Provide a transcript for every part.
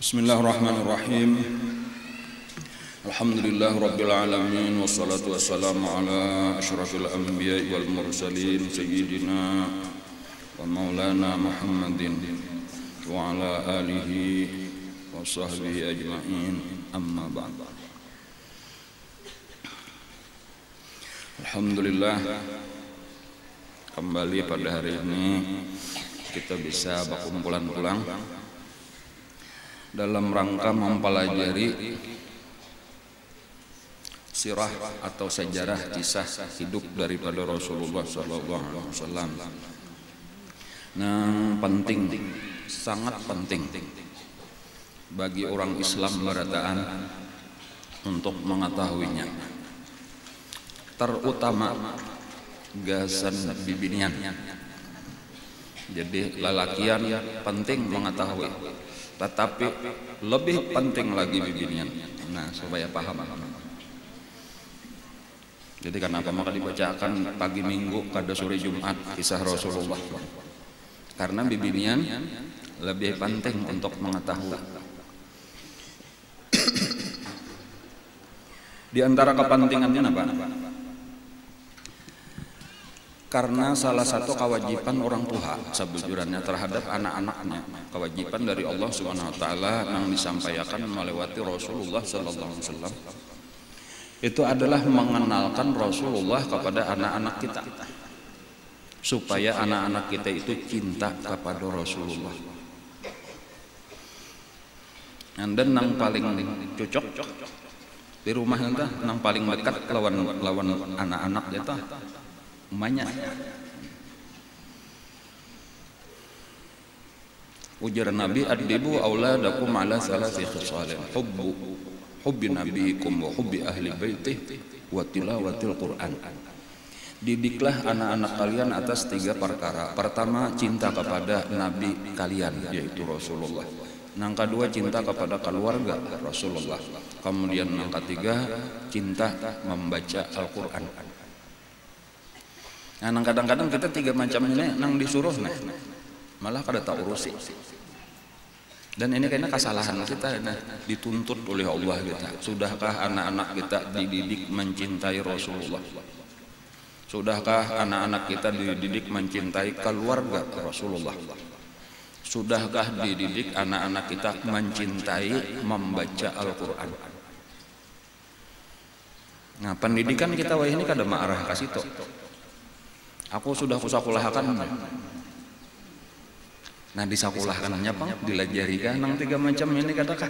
Bismillahirrahmanirrahim. Alhamdulillah rabbil alamin wassalatu wassalamu ala asyrafil anbiya'i wal mursalin sayyidina wa maulana Muhammadin wa ala alihi wa sahbihi ajma'in, amma ba'd. Alhamdulillah, kembali pada hari ini kita bisa berkumpulan pulang dalam rangka mempelajari sirah atau sejarah kisah hidup daripada Rasulullah SAW. Nah, penting, sangat penting bagi orang Islam berataan untuk mengetahuinya, terutama gasan bibinian. Jadi lalakian penting mengetahui, tetapi lebih penting lagi bibinian. Nah, supaya paham. Jadi kenapa maka dibacakan pagi Minggu kada sore Jumat kisah Rasulullah? Karena bibinian lebih penting untuk mengetahui. Di antara kepentingannya apa? Karena salah satu kewajiban orang tua sebujurannya terhadap anak-anaknya, kewajiban dari Allah Subhanahu wa taala yang disampaikan melewati Rasulullah sallallahu alaihi wasallam, itu adalah mengenalkan Rasulullah kepada anak-anak kita, supaya anak-anak kita itu cinta kepada Rasulullah. Dan yang paling cocok di rumah kita, yang paling dekat lawan anak-anak kita banyak. Ujar Nabi, adibu auladakum ala salasi khisalin, hubbi nabiikum wa hubbi ahli baitih wa tilawatil Qur'an. Didiklah anak-anak kalian atas 3 perkara. Pertama, cinta kepada nabi kalian, yaitu Rasulullah. Yang kedua, cinta kepada keluarga Rasulullah. Kemudian yang ketiga, cinta membaca Al-Qur'an. Nah, kadang-kadang kita 3 macam ini nang disuruh malah kada tak urusi. Dan ini kayaknya kesalahan kita, dituntut oleh Allah kita. Sudahkah anak-anak kita dididik mencintai Rasulullah? Sudahkah anak-anak kita dididik mencintai keluarga Rasulullah? Sudahkah dididik anak-anak kita mencintai membaca Al-Qur'an? Nah, pendidikan kita wah ini kada marah kasih to. Aku sudah kusakulahkan. Nah, disakulahkannya pang dilajarikan nang 3 macam ini katakan.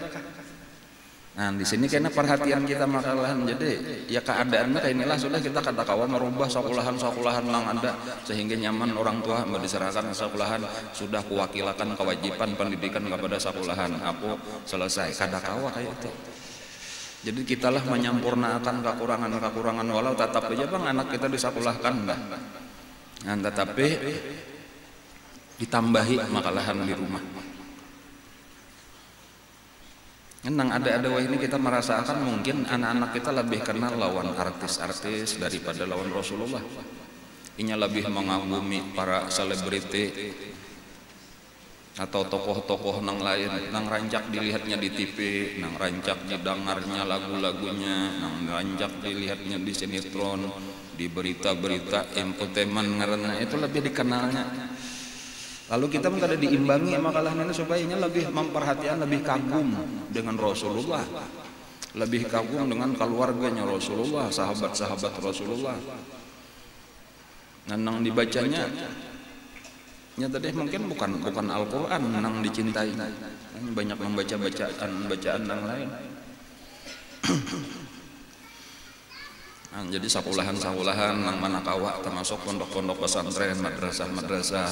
Nah, di sini kayaknya perhatian kita makalahan. Jadi ya keadaannya kayak inilah, sudah kita kata kawan merubah sakulahan nang ada sehingga nyaman orang tua diserahkan sakulahan, sudah kuwakilakan kewajiban pendidikan kepada sakulahan. Aku selesai kada kawa kayak itu. Jadi kitalah menyampurnakan kekurangan walau tetap aja bang anak kita disakulahkan dah. Nah, tetapi ditambahi makalahan di rumah. Nang ada wah ini kita merasakan mungkin anak-anak kita lebih kenal lawan artis-artis daripada lawan Rasulullah. Inya lebih mengagumi para selebriti atau tokoh-tokoh nang lain, nang rancak dilihatnya di TV, nang rancak didengarnya lagu-lagunya, nang rancak dilihatnya di sinetron, di berita-berita infotainment, karena itu lebih dikenalnya. Lalu kita kada diimbangi makalah ini supaya lebih memperhatikan, lebih kagum dengan Rasulullah, lebih kagum dengan keluarganya Rasulullah, sahabat-sahabat Rasulullah. Nang dibacanya nya tadi mungkin bukan Al-Qur'an nang dicintai, banyak membaca bacaan yang lain. Nah, jadi sakulahan nang manakawa termasuk pondok-pondok pesantren, madrasah.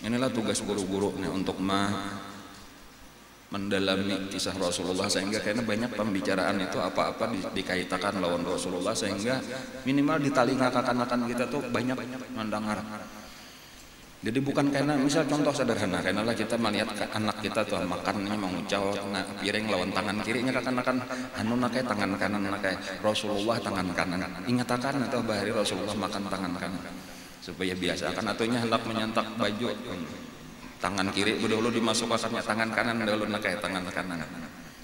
Inilah tugas guru-guru untuk mendalami kisah Rasulullah, sehingga kayaknya banyak pembicaraan itu apa-apa dikaitakan lawan Rasulullah, sehingga minimal di telinga kakan-kakan kita tuh banyak mendengar. Jadi bukan karena misal contoh sederhana, karena lah kita melihat anak kita tuh makannya mengucau piring lawan tangan kirinya kakan-kakan anu nakai tangan kanan nakai Rasulullah tangan kanan. Ingatakan atau bahari Rasulullah makan tangan kanan supaya biasa kan, ataunya hendak menyantak baju tangan kiri dulu dimasukkannya, tangan kanan dulu kayak tangan kanan.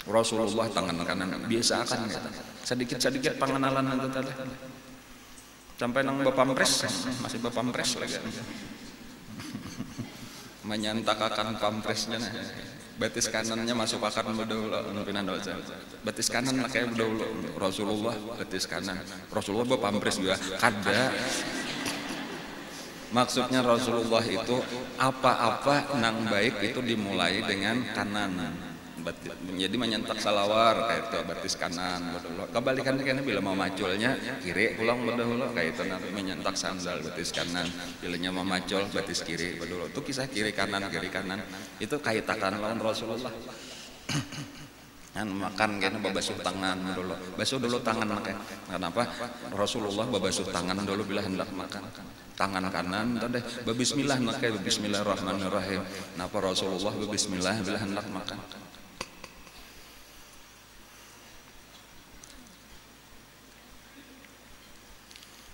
Rasulullah tangan kanan biasakan gitu. Sedikit-sedikit pengenalan itu tadi. Sampai nang bapampres masih bapampres lagi. Menyantakakan pampresnya nah. Batis kanannya masuk akan dulu batis kanan kayak dulu Rasulullah batis kanan. Rasulullah bapampres juga kada. Maksudnya Rasulullah itu apa-apa nang baik itu dimulai dengan kanan. Jadi menyentak salawar kayak itu batis kanan. Kebalikannya kan bila mau maculnya kiri pulang dulu kayak itu nanti menyentak sandal batis kanan. Bilanya mau macul batis kiri dulu. Itu kisah kiri kanan itu kaitakan lawan Rasulullah. Kan makan kayaknya babasuh tangan dulu. Basuh dulu tangan makanya. Kenapa? Rasulullah babasuh tangan dulu bila hendak makan. Tangan kanan tadi bismillah makanya bismillahirrahmanirrahim. Kenapa Rasulullah bismillah bila hendak makan?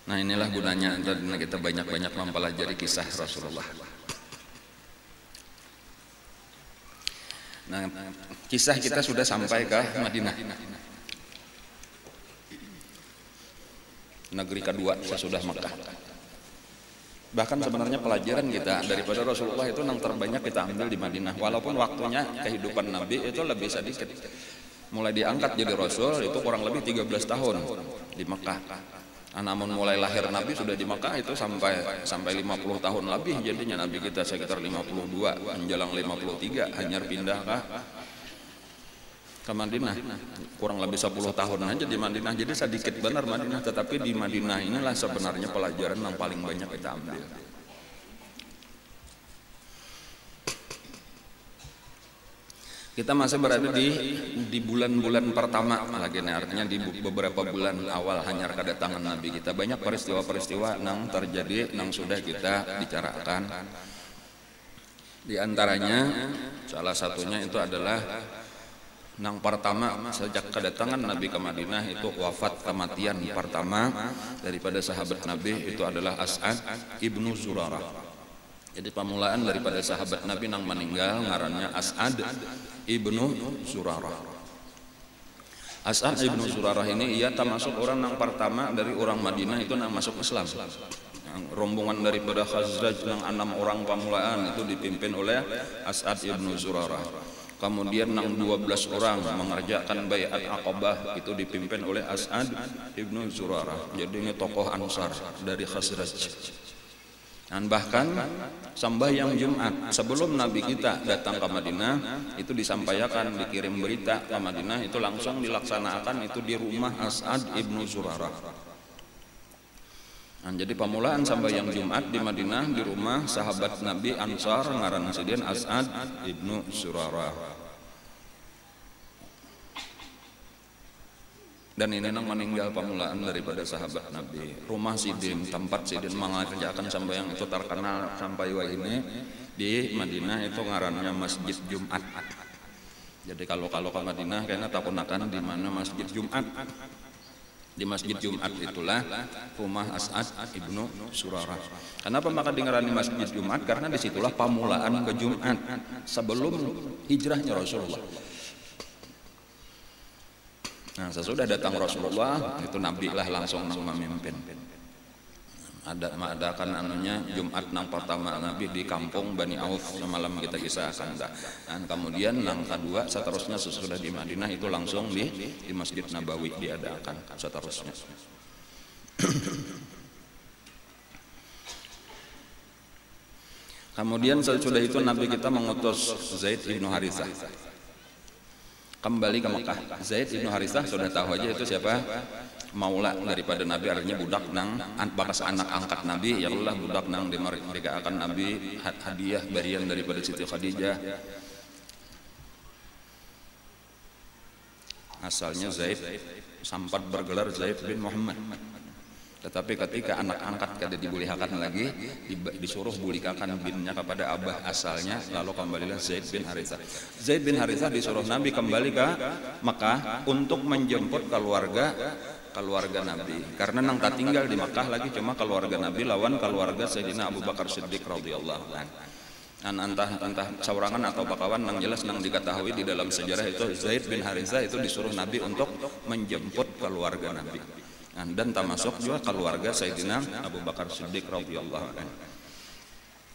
Nah inilah gunanya kita banyak-banyak mempelajari kisah Rasulullah. Nah, kisah kita sudah sampai ke Madinah. Negeri kedua sesudah Makkah. Bahkan sebenarnya pelajaran kita daripada Rasulullah itu yang terbanyak kita ambil di Madinah. Walaupun waktunya kehidupan Nabi itu lebih sedikit. Mulai diangkat jadi Rasul itu kurang lebih 13 tahun di Makkah. Namun mulai lahir Nabi sudah di Makkah itu sampai 50 tahun lebih jadinya Nabi kita sekitar 52 menjelang 53 hanya pindah ke Madinah kurang lebih 10 tahun aja di Madinah. Jadi sedikit benar Madinah, tetapi di Madinah inilah sebenarnya pelajaran yang paling banyak kita ambil. Kita masih berada di bulan-bulan pertama lagi, artinya di beberapa bulan awal hanya kedatangan Nabi kita. Banyak peristiwa-peristiwa yang terjadi yang sudah kita bicarakan. Di antaranya salah satunya itu adalah yang pertama sejak kedatangan Nabi ke Madinah itu wafat kematian pertama daripada sahabat Nabi itu adalah As'ad ibnu Zurarah. Jadi permulaan daripada sahabat Nabi yang meninggal ngarannya As'ad ibnu Zurarah. As'ad ibnu Zurarah ini ia termasuk orang yang pertama dari orang Madinah itu yang masuk Islam. Rombongan daripada Khazraj yang 6 orang permulaan itu dipimpin oleh As'ad ibnu Zurarah. Kemudian yang 12 orang mengerjakan Baiat Aqabah itu dipimpin oleh As'ad ibnu Zurarah. Jadi ini tokoh Ansar dari Khazraj. Dan bahkan sembahyang Jumat sebelum Nabi kita datang ke Madinah itu disampaikan, dikirim berita ke Madinah itu langsung dilaksanakan itu di rumah As'ad ibnu Zurarah. Nah, jadi permulaan sembahyang Jumat di Madinah di rumah sahabat Nabi Ansar ngaran sidin As'ad ibnu Zurarah. Dan ini nang meninggal permulaan daripada sahabat Nabi. Rumah sidin, tempat sidin mengerjakan sembahyang itu terkenal sampai wah ini di Madinah itu ngarannya Masjid Jumat. Jadi kalau ke Madinah kayaknya takunakan di mana Masjid Jumat. Di Masjid Jumat itulah rumah As'ad ibnu Zurarah. Kenapa maka dingarani Masjid Jumat? Karena disitulah permulaan ke Jumat sebelum hijrahnya Rasulullah. Nah sesudah datang Rasulullah itu Nabi lah langsung memimpin. Adakan anunya Jumat nang pertama Nabi di kampung Bani Auf semalam kita kisahkan. Dan kemudian nang kedua seterusnya sesudah di Madinah itu langsung di Masjid Nabawi diadakan seterusnya. Kemudian sesudah itu Nabi kita mengutus Zaid bin Harithah kembali ke Mekah. Zaid bin Harithah sudah tahu aja itu siapa? Maula daripada Nabi, artinya budak nang bekas anak angkat Nabi, ya Allah budak nang dimerdekakan Nabi, hadiah berian daripada Siti Khadijah. Asalnya Zaid sempat bergelar Zaid bin Muhammad. Tetapi ketika anak angkat kada dibulihakan lagi, disuruh bulikakan binnya kepada abah asalnya, lalu kembalilah Zaid bin Harithah. Zaid bin Harithah disuruh Nabi kembali ke Mekah untuk menjemput keluarga Nabi. Karena nang tak tinggal di Mekah lagi cuma keluarga Nabi lawan keluarga Sayyidina Abu Bakar Siddiq radhiyallahu anhu. entah saurangan atau bakawan nang jelas nang diketahui di dalam sejarah itu Zaid bin Harithah itu disuruh Nabi untuk menjemput keluarga Nabi. Dan termasuk juga keluarga Sayyidina Abu Bakar Siddiq radhiyallahu anhu.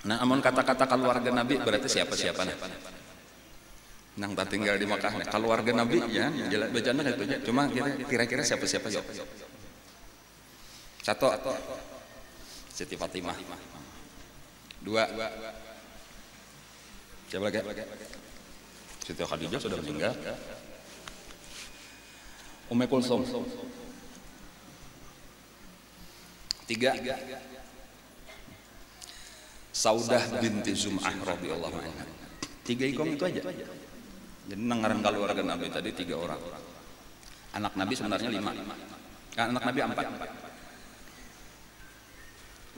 Nah, amun kata-kata keluarga Nabi berarti siapa-siapa nang tinggal di Makkah. Keluarga Nabi ya, jelas bacaan itu aja. Cuma kira-kira siapa-siapa yuk. Satu, Siti Fatimah. Dua, siapa lagi? Siti Khadijah sudah meninggal. Ummu Kulsum. Tiga, Saudah binti Zum'ah radhiyallahu anha. Tiga ikom itu aja. Jadi nangaran keluarga Nabi tadi 3 orang. Anak Nabi sebenarnya 5. Anak Nabi 4.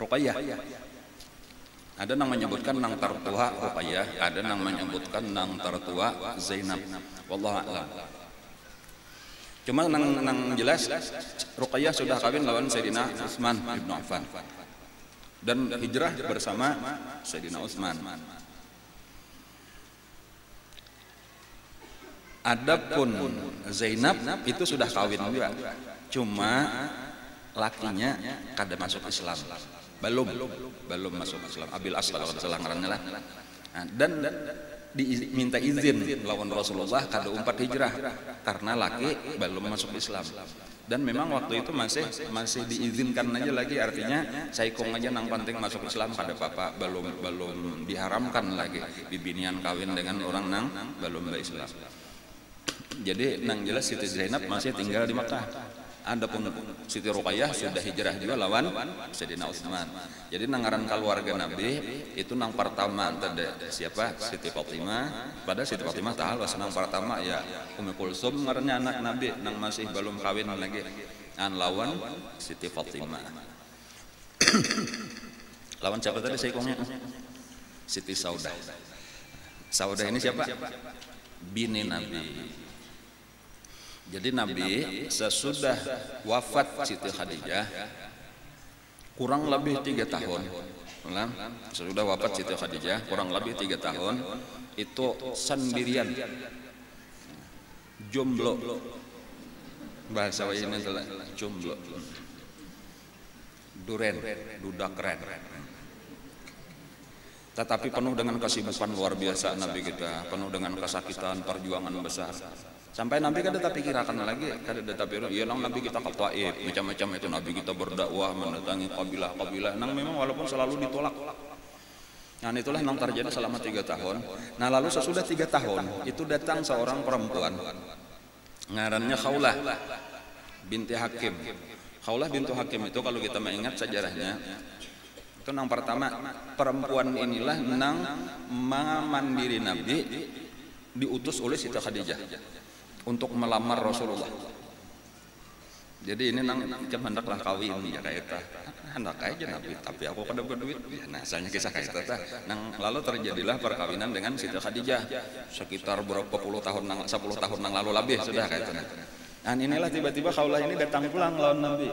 Ruqayyah. Ada yang menyebutkan nang tertua Ruqayyah, ada yang menyebutkan nang tertua Zainab. Wallahu a'lam. Cuma nang jelas Ruqayyah sudah kawin lawan Sayyidina Utsman bin Affan dan hijrah bersama Sayyidina Utsman. Adapun Zainab itu sudah kawin juga, cuma lakinya kada masuk Islam. Belum masuk Islam. Abil As kalau salah ngarannya lah. Dan diminta izin lawan Rasulullah kada umpat hijrah karena laki belum masuk Islam. Dan memang waktu itu masih diizinkan aja lagi, artinya saikong aja nang penting masuk Islam kada apa-apa, belum diharamkan lagi bibinian kawin dengan orang nang belum Islam. Jadi nang jelas Siti Zainab masih tinggal di Makkah. Adapun Siti Ruqayyah sudah hijrah juga lawan Sayyidina Utsman. Jadi nangaran keluarga Nabi itu nang pertama ada siapa? Siti Fatimah. Pada Siti Fatimah tahu nang pertama ya Ummu Kulsum ngarannya anak Nabi nang masih belum kawin lagi. Lawan Siti Fatimah. Lawan siapa tadi saikongnya? Siti Saudah. Saudah ini siapa? Bini Nabi. Jadi Nabi sesudah wafat Siti Khadijah kurang lebih 3 tahun, sesudah wafat Siti Khadijah kurang lebih 3 tahun itu sendirian, jomblo, bahasa ini adalah jomblo, dudak keren. Tetapi penuh dengan kesibukan luar biasa Nabi kita, penuh dengan kesakitan, perjuangan besar. Sampai Nabi kada tak pikirkan lagi, kada tak pikir, ya nang Nabi kita ke Taif, macam-macam itu Nabi kita berdakwah mendatangi kabilah-kabilah, nang memang walaupun selalu ditolak. Nah itulah yang terjadi selama 3 tahun. Nah lalu sesudah 3 tahun itu datang seorang perempuan, ngarannya Khawlah binti Hakim. Khawlah binti Hakim itu kalau kita mengingat sejarahnya, itu nang pertama perempuan inilah nang mandiri Nabi diutus oleh Siti Khadijah untuk melamar Rasulullah. Jadi ini nang hendaklah kawin ya kayak itu. Hendak aja Nabi, tapi aku kada berduit. Ya, nah, asalnya kisah kayak itu. Nang lalu terjadilah perkawinan dengan Siti Khadijah sekitar berapa puluh tahun 10 tahun nang lalu lebih sudah kayak itu. Dan inilah tiba-tiba Khawlah ini datang pulang lawan Nabi.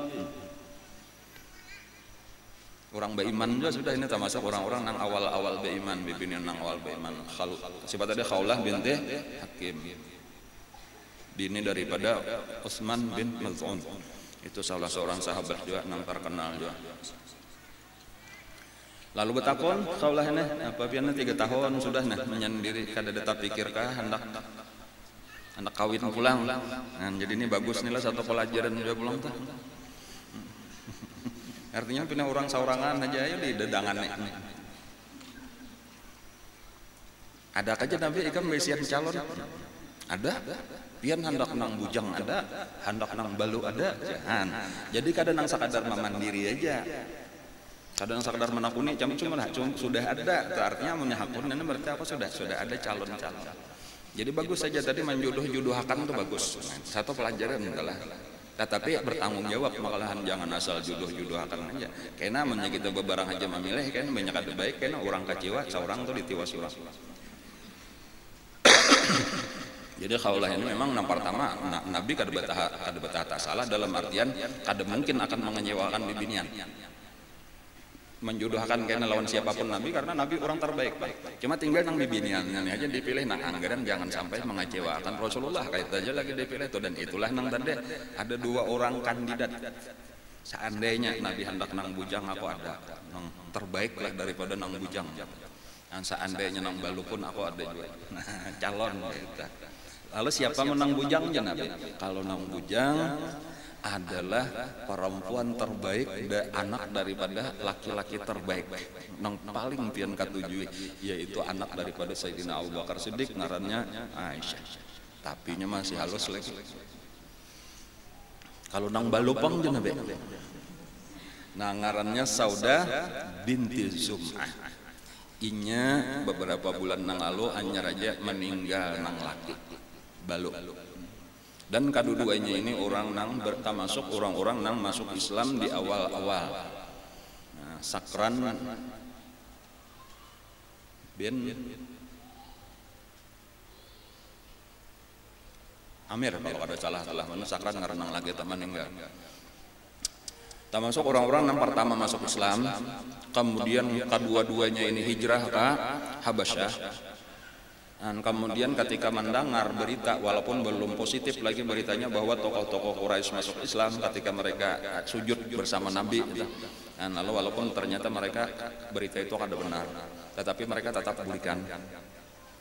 Orang beriman juga sudah, ini termasuk orang-orang nang awal-awal beriman, bibinin nang awal beriman. Sifat tadi Khawlah binti Hakim. Bini daripada Utsman bin Maz'un. Itu salah seorang sahabat juga nang terkenal juga. Lalu betakon Khawlah ini apa piana 3 tahun sudah nah menyendiri kada ada pikirkah hendak kawin pulang. Nah, jadi ini bagus nih lah satu pelajaran juga pulang tuh. Artinya punya orang saurangan aja ya di dedangan nih. Ada aja Nabi ikan mesian calon. Ada. Pian hendak nang bujang ada, hendak nang balu ada. Jangan. Jadi kadang nang sakadar mandiri aja. Kadang sakadar menakuni cuma sudah ada. Itu artinya menyahakun ini berarti apa sudah ada calon-calon. Jadi bagus saja tadi menjodoh-jodohakan itu bagus. Satu pelajaran adalah tetapi bertanggung jawab, makalahan jangan asal jodoh-jodohakan aja. Karena namanya kita bebarang aja memilih kan banyak ada baik, karena orang kecewa seorang tuh ditiwas-tiwas. Jadi Khawlah ini memang yang pertama Nabi kada betah tak salah dalam artian kada mungkin akan mengecewakan bibinian. menjodohkan kena lawan siapapun Nabi, karena Nabi orang terbaik Pak. Cuma tinggal nang bibiniannya aja dipilih, nah anggaran jangan sampai mengecewakan Rasulullah, kayak aja lagi dipilih tuh. Dan itulah nang tadi ada 2 orang kandidat. Seandainya Nabi hendak nang bujang, aku ada nang terbaik lah daripada nang bujang. Dan seandainya nang balu pun aku ada juga. Nah, calon kita. Lalu siapa menang bujang ya Nabi? Kalau nang bujang adalah perempuan terbaik dan anak daripada laki-laki terbaik, yang paling pian katujui, yaitu anak daripada Sayyidina Abu Bakar Siddiq, ngarannya Aisyah. Tapinya masih halus lagi. Kalau nang balupang je Nabi, nah ngarannya Saudah binti Zum'ah. Inya beberapa bulan nang lalu anyar aja meninggal nang laki balu. Dan kedua-duanya ini orang nang termasuk orang-orang nang masuk Islam di awal-awal. Nah, Sakran bin Amir kalau ada salah mana Sakran ngaran nang lagi teman enggak. Termasuk orang-orang yang pertama masuk Islam, kemudian kedua-duanya ini hijrah ke Habasyah. Dan kemudian ketika mendengar berita, walaupun belum positif lagi beritanya, bahwa tokoh-tokoh Quraisy masuk Islam, ketika mereka sujud bersama Nabi, dan lalu walaupun ternyata mereka berita itu ada benar, tetapi mereka tetap bulikan.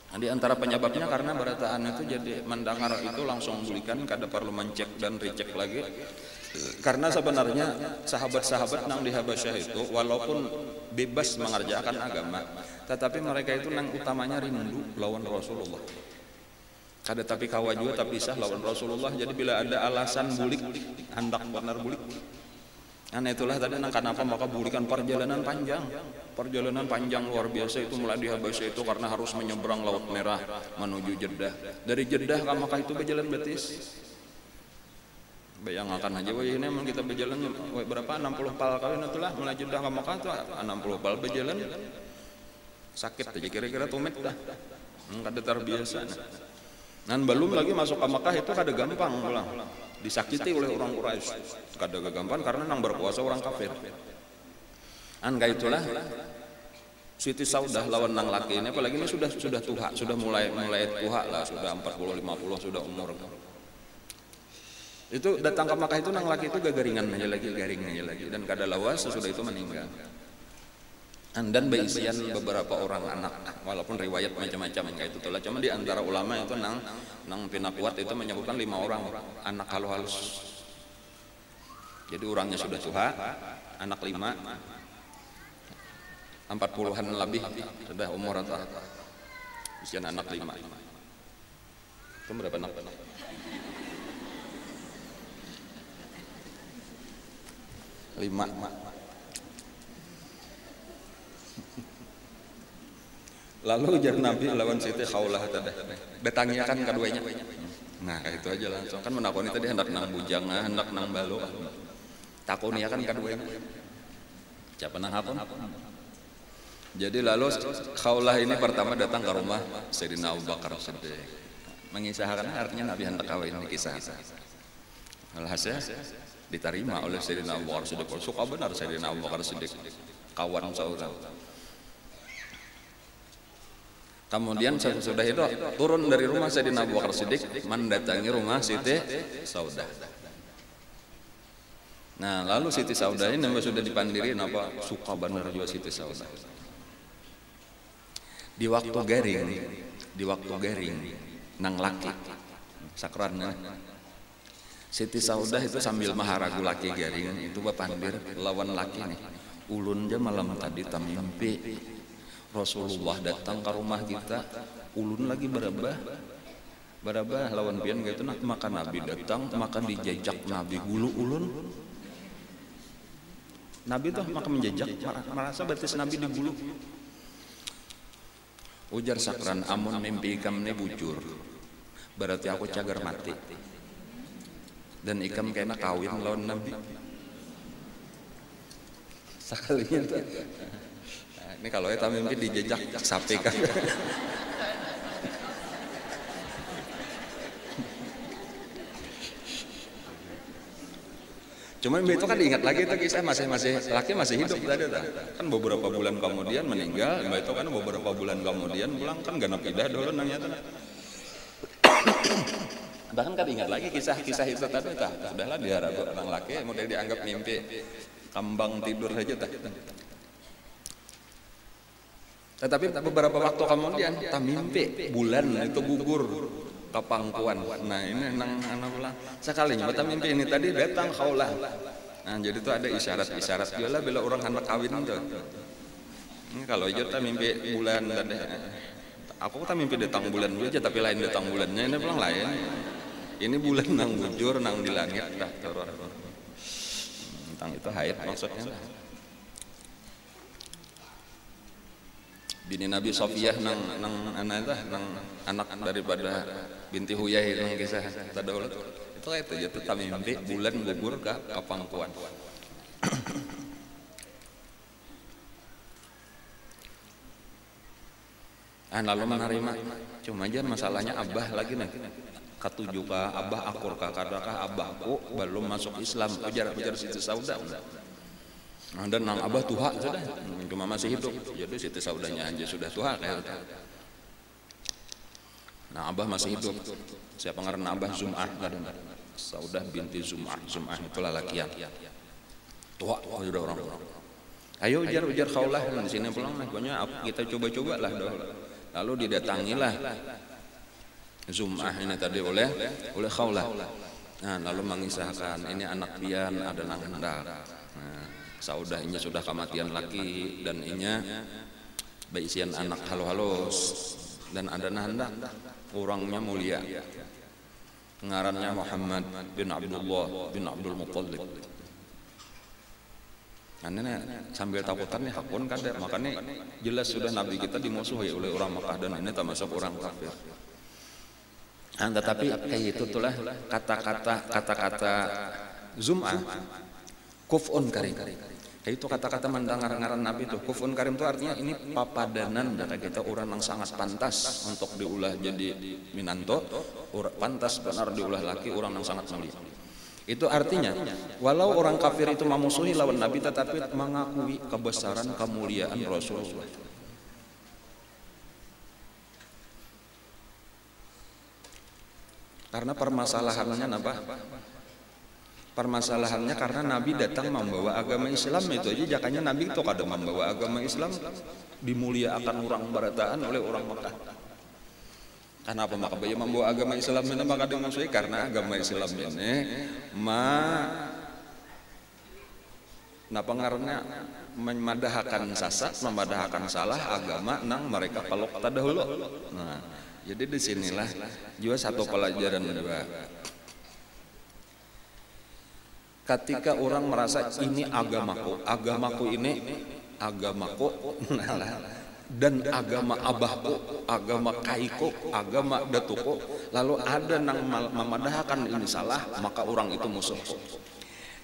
Nah, di antara penyebabnya karena beritaan itu jadi mendengar itu langsung bulikan, kada perlu mencek dan recheck lagi. Karena sebenarnya sahabat-sahabat nang di Habasyah itu walaupun bebas mengerjakan agama, tetapi mereka itu nang utamanya rindu lawan Rasulullah. Kada tapi kawaju tapi sah lawan Rasulullah. Jadi bila ada alasan bulik, hendak benar bulik. Nah itulah tadi nang kenapa maka bulikan perjalanan panjang luar biasa itu mulai di Habasyah itu, karena harus menyeberang Laut Merah menuju Jeddah. Dari Jeddah ke Makkah itu berjalan betis. Bayangkan aja, wah ini memang kita berjalan berapa 60 pal kali itulah mulai Jeddah ke Makkah tuh 60 pal berjalan. Sakit aja kira-kira tumit dah. Kada terbiasa. Dan belum lagi masuk ke Makkah itu kada gampang pulang. Disakiti oleh orang Quraisy. Kada gampang karena nang berkuasa orang kafir. Kayak itulah Siti Saudah lawan nang laki ini, apalagi ini sudah tua, sudah mulai tua lah, sudah 40 50 sudah umur. Itu datang ke Makkah itu nang laki itu garing aja lagi dan kada lawas, sesudah itu meninggal. Dan berisian beberapa orang anak, walaupun riwayat macam-macam kayak itu lah. Cuma di antara ulama itu nang pina kuat itu menyebutkan 5 orang anak halus. Jadi orangnya sudah tua, anak 5, 40-an lebih sudah umur atau usia anak 5. Itu berapa anak? 5. Lalu ujar Nabi lawan Siti Khawlah tadi, bertanyakan keduanya. Nah itu aja langsung kan menakoni tadi hendak nang bujang, hendak nang balu. Takoni kan keduanya. Siapa nang hapon? Jadi lalu Khawlah ini pertama datang ke rumah Sayyidina Abu Bakar Siddiq, mengisahkan artinya Nabi hendak kawin di kisah. Alhasil diterima oleh Sayyidina Abu Bakar Siddiq. Suka benar Sayyidina Abu Bakar Siddiq, kawan saudara. Kemudian sesudah itu turun dari rumah Sayyidina Abu Bakar Siddiq mendatangi rumah Siti Saudah. Nah lalu Siti Saudah ini sudah dipandiri apa suka benar juga Siti Saudah. Di waktu garing nang laki sakrannya Siti Saudah itu sambil maharagu laki garing itu bapandir lawan laki nih. Ulun aja malam tadi tamimpi Rasulullah datang ke rumah kita, ulun lagi berabah lawan pian gitu, maka Nabi datang, maka dijajak Nabi gulu ulun. Nabi tuh maka menjajak, merasa batis Nabi digulu. Ujar sakran, amun mimpi ikam ini bujur, berarti aku cagar mati. Dan ikam kena kawin lawan Nabi. Sekalinya tuh. Ini kalau eta mimpi dijejak sapi kan. Cuma itu kan diingat lagi itu kisah masih laki masih hidup tadi kan beberapa bulan kemudian meninggal. Itu kan beberapa bulan kemudian pulang kan ganap idah dulu nanya tuh. Bahkan kan ingat lagi kisah-kisah itu tadi sudahlah diharap orang laki model dianggap mimpi kambang tidur saja tetapi beberapa waktu kemudian tak mimpi bulan itu gugur ke pangkuan. Nah ini nang anak pulang sekalinya tak mimpi ini tadi datang khaulah. Nah jadi itu ada isyarat juga bila orang anak kawin tuh. Ini kalau aja tak mimpi bulan aku tak mimpi datang bulan aja tapi lain datang bulannya ini pulang lain. Ini bulan nang bujur nang di langit dah turun. Tentang itu haid maksudnya lah. Bini Nabi Sofiyah nang anak daripada binti Huyai nang kisah tadaulat itu kayak itu jatuh mimpi bulan gugur ke pangkuan. Lalu menerima cuma aja masalahnya abah lagi nih katujuh ka abah akur ka kadakah abahku belum masuk Islam ujar Siti Sauda. Dan nang abah tuha sudah cuma masih hidup jadi Siti Saudanya aja sudah tuha kayak itu. Nah abah masih hidup siapa ngaranna abah Zum'ah Saudah binti Zum'ah itulah lakian tuha sudah orang. Ayo ujar khaulah di sini pulang pokoknya kita coba lah lalu didatangilah Zum'ah ini tadi oleh khaulah. Nah lalu mengisahkan ini anak pian ada nang hendak. Nah Saudah inya sudah kematian laki dan inya baisian anak halus dan ada nanda orangnya mulia ngarannya Muhammad bin Abdullah bin Abdul Muttalib. Aneh sambil takutan nih hakun kada makanya jelas sudah Nabi kita dimusuhi oleh orang Makkah dan ini termasuk orang kafir. Tetapi kayak itu tulah kata-kata Zum'ah kuf'un karim. Itu kata-kata mendengar-dengaran Nabi itu kuf'un karim itu artinya ini papadanan dari kita orang yang sangat pantas untuk diulah jadi minanto, pantas benar diulah laki orang yang sangat mulia. Itu artinya walau orang kafir itu memusuhi lawan Nabi tetapi mengakui kebesaran kemuliaan Rasulullah. Karena permasalahannya apa? Permasalahannya karena Nabi datang membawa agama Islam itu aja jakanya Nabi itu kada membawa agama Islam dimuliakan orang barataan oleh orang Mekah. Kenapa maka beliau membawa agama Islam ini maka dimusuhi karena agama Islam ini pengaruhnya memadahkan memadahkan salah agama nang mereka peluk tadahulu. Nah, jadi disinilah juga satu pelajaran juga. Ketika orang merasa ini agamaku ini agamaku dan agama abahku, agama kaiku, agama datuku, lalu ada yang memadahkan ini salah, maka orang itu musuh.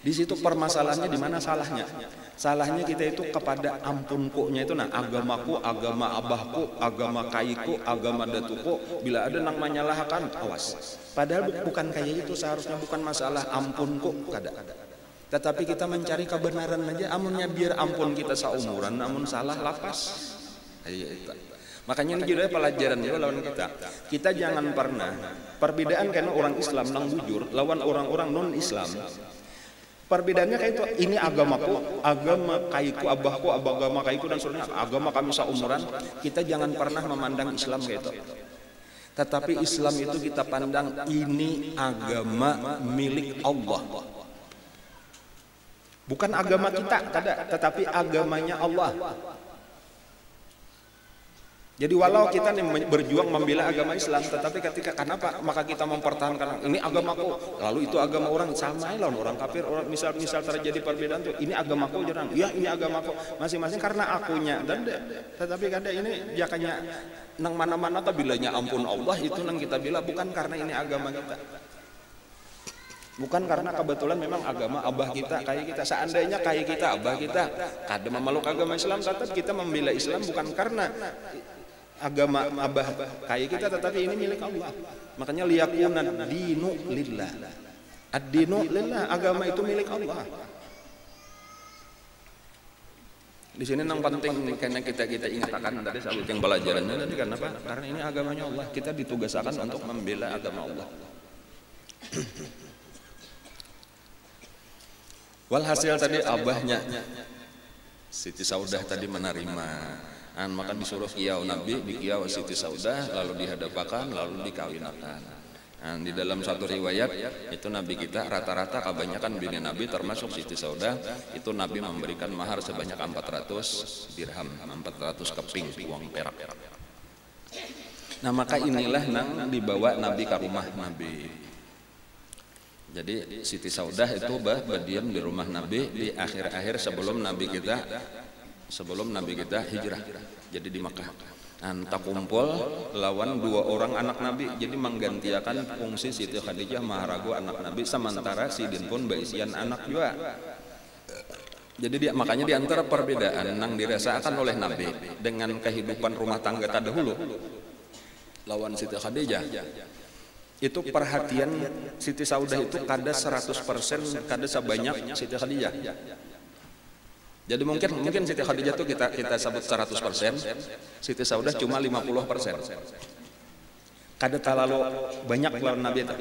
Di situ permasalahannya di mana salahnya? Salahnya kita itu kepada ampunku-nya itu agamaku, agama abahku, agama kaiku, agama datuku, bila ada yang menyalahkan, awas. Padahal bukan kayak itu, seharusnya bukan masalah ampunku, kada. Tetapi kita mencari kebenaran aja, amunnya biar ampun kita seumuran, namun salah lapas. Makanya ini juga pelajaran juga lawan kita. Kita jangan pernah perbedaan karena orang Islam nang bujur lawan orang-orang non Islam. Perbedaannya kayak itu, ini agamaku, agama kaiku, abahku, agama kaiku dan seterusnya, agama kami seumuran. Kita jangan pernah memandang Islam kayak itu. Tetapi Islam itu kita pandang ini agama milik Allah. Bukan agama kita, tetapi agamanya Allah. Jadi walau kita berjuang membela agama Islam, tetapi ketika kenapa maka kita mempertahankan ini agamaku, lalu itu agama orang sama lawan orang kafir, orang misal terjadi perbedaan tuh, ini agamaku jarang, ya ini agamaku masing-masing karena akunya, dan tetapi kada ini jakanya nang mana-mana bilanya ampun Allah itu nang kita bila bukan karena ini agama kita. Bukan karena kebetulan memang agama abah kita kayak kita, seandainya kayak kita abah kita kada memeluk agama Islam, tetap kita membela Islam bukan karena agama abah kayak kita, tetapi ini milik Allah. Makanya liyakuna dinu lillah. Ad-dinu lillah, agama itu milik Allah. Di sini yang penting karena kita ingatkan tadi salut yang pelajarannya tadi kenapa? Karena ini agamanya Allah. Kita ditugaskan untuk membela agama Allah. Walhasil tadi abahnya Siti Saudah tadi menerima. Maka disuruh kiau Nabi, di kiau Siti Saudah, lalu dihadapakan, lalu dikawinakan. Di dalam satu riwayat itu Nabi kita rata-rata kebanyakan bini Nabi termasuk Siti Saudah itu Nabi memberikan mahar sebanyak 400 dirham, 400 keping uang perak. Nah maka inilah nang dibawa Nabi ke rumah Nabi. Jadi Siti Saudah itu berdiam di rumah Nabi di akhir-akhir sebelum Nabi kita hijrah. Jadi di Makkah. Tak kumpul lawan 2 orang anak Nabi, jadi menggantikan fungsi Siti Khadijah maharagu anak Nabi, sementara Sidin pun baisian anak juga. Jadi makanya di antara perbedaan yang dirasakan oleh Nabi dengan kehidupan rumah tangga terdahulu lawan Siti Khadijah, itu perhatian Siti Saudah itu kada 100%, kada sebanyak Siti Khadijah. Jadi mungkin Siti Khadijah itu kita sebut 100%, Siti Saudah cuma 50%. Kada terlalu banyak lawan Nabi itu.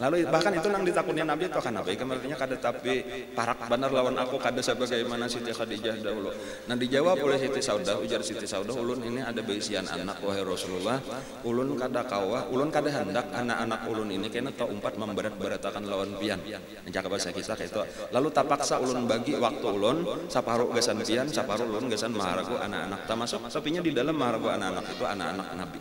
Lalu bahkan itu nang ditakunya Nabi itu kan apa? Kemarinnya kada tapi parak benar lawan aku kada sebagaimana Siti Khadijah dahulu. Nah dijawab oleh Siti Saudah, ujar Siti Saudah, ulun ini ada baisian anak wahai Rasulullah. Ulun kada kawah, ulun kada hendak anak-anak ulun ini kena tau umpat memberat-beratakan lawan pian. Mencakap bahasa kisah itu. Lalu tapaksa ulun bagi waktu ulun saparuh gasan pian, saparuh ulun gasan maharagu anak-anak. Termasuk sapinya di dalam maharagu anak-anak itu anak-anak Nabi.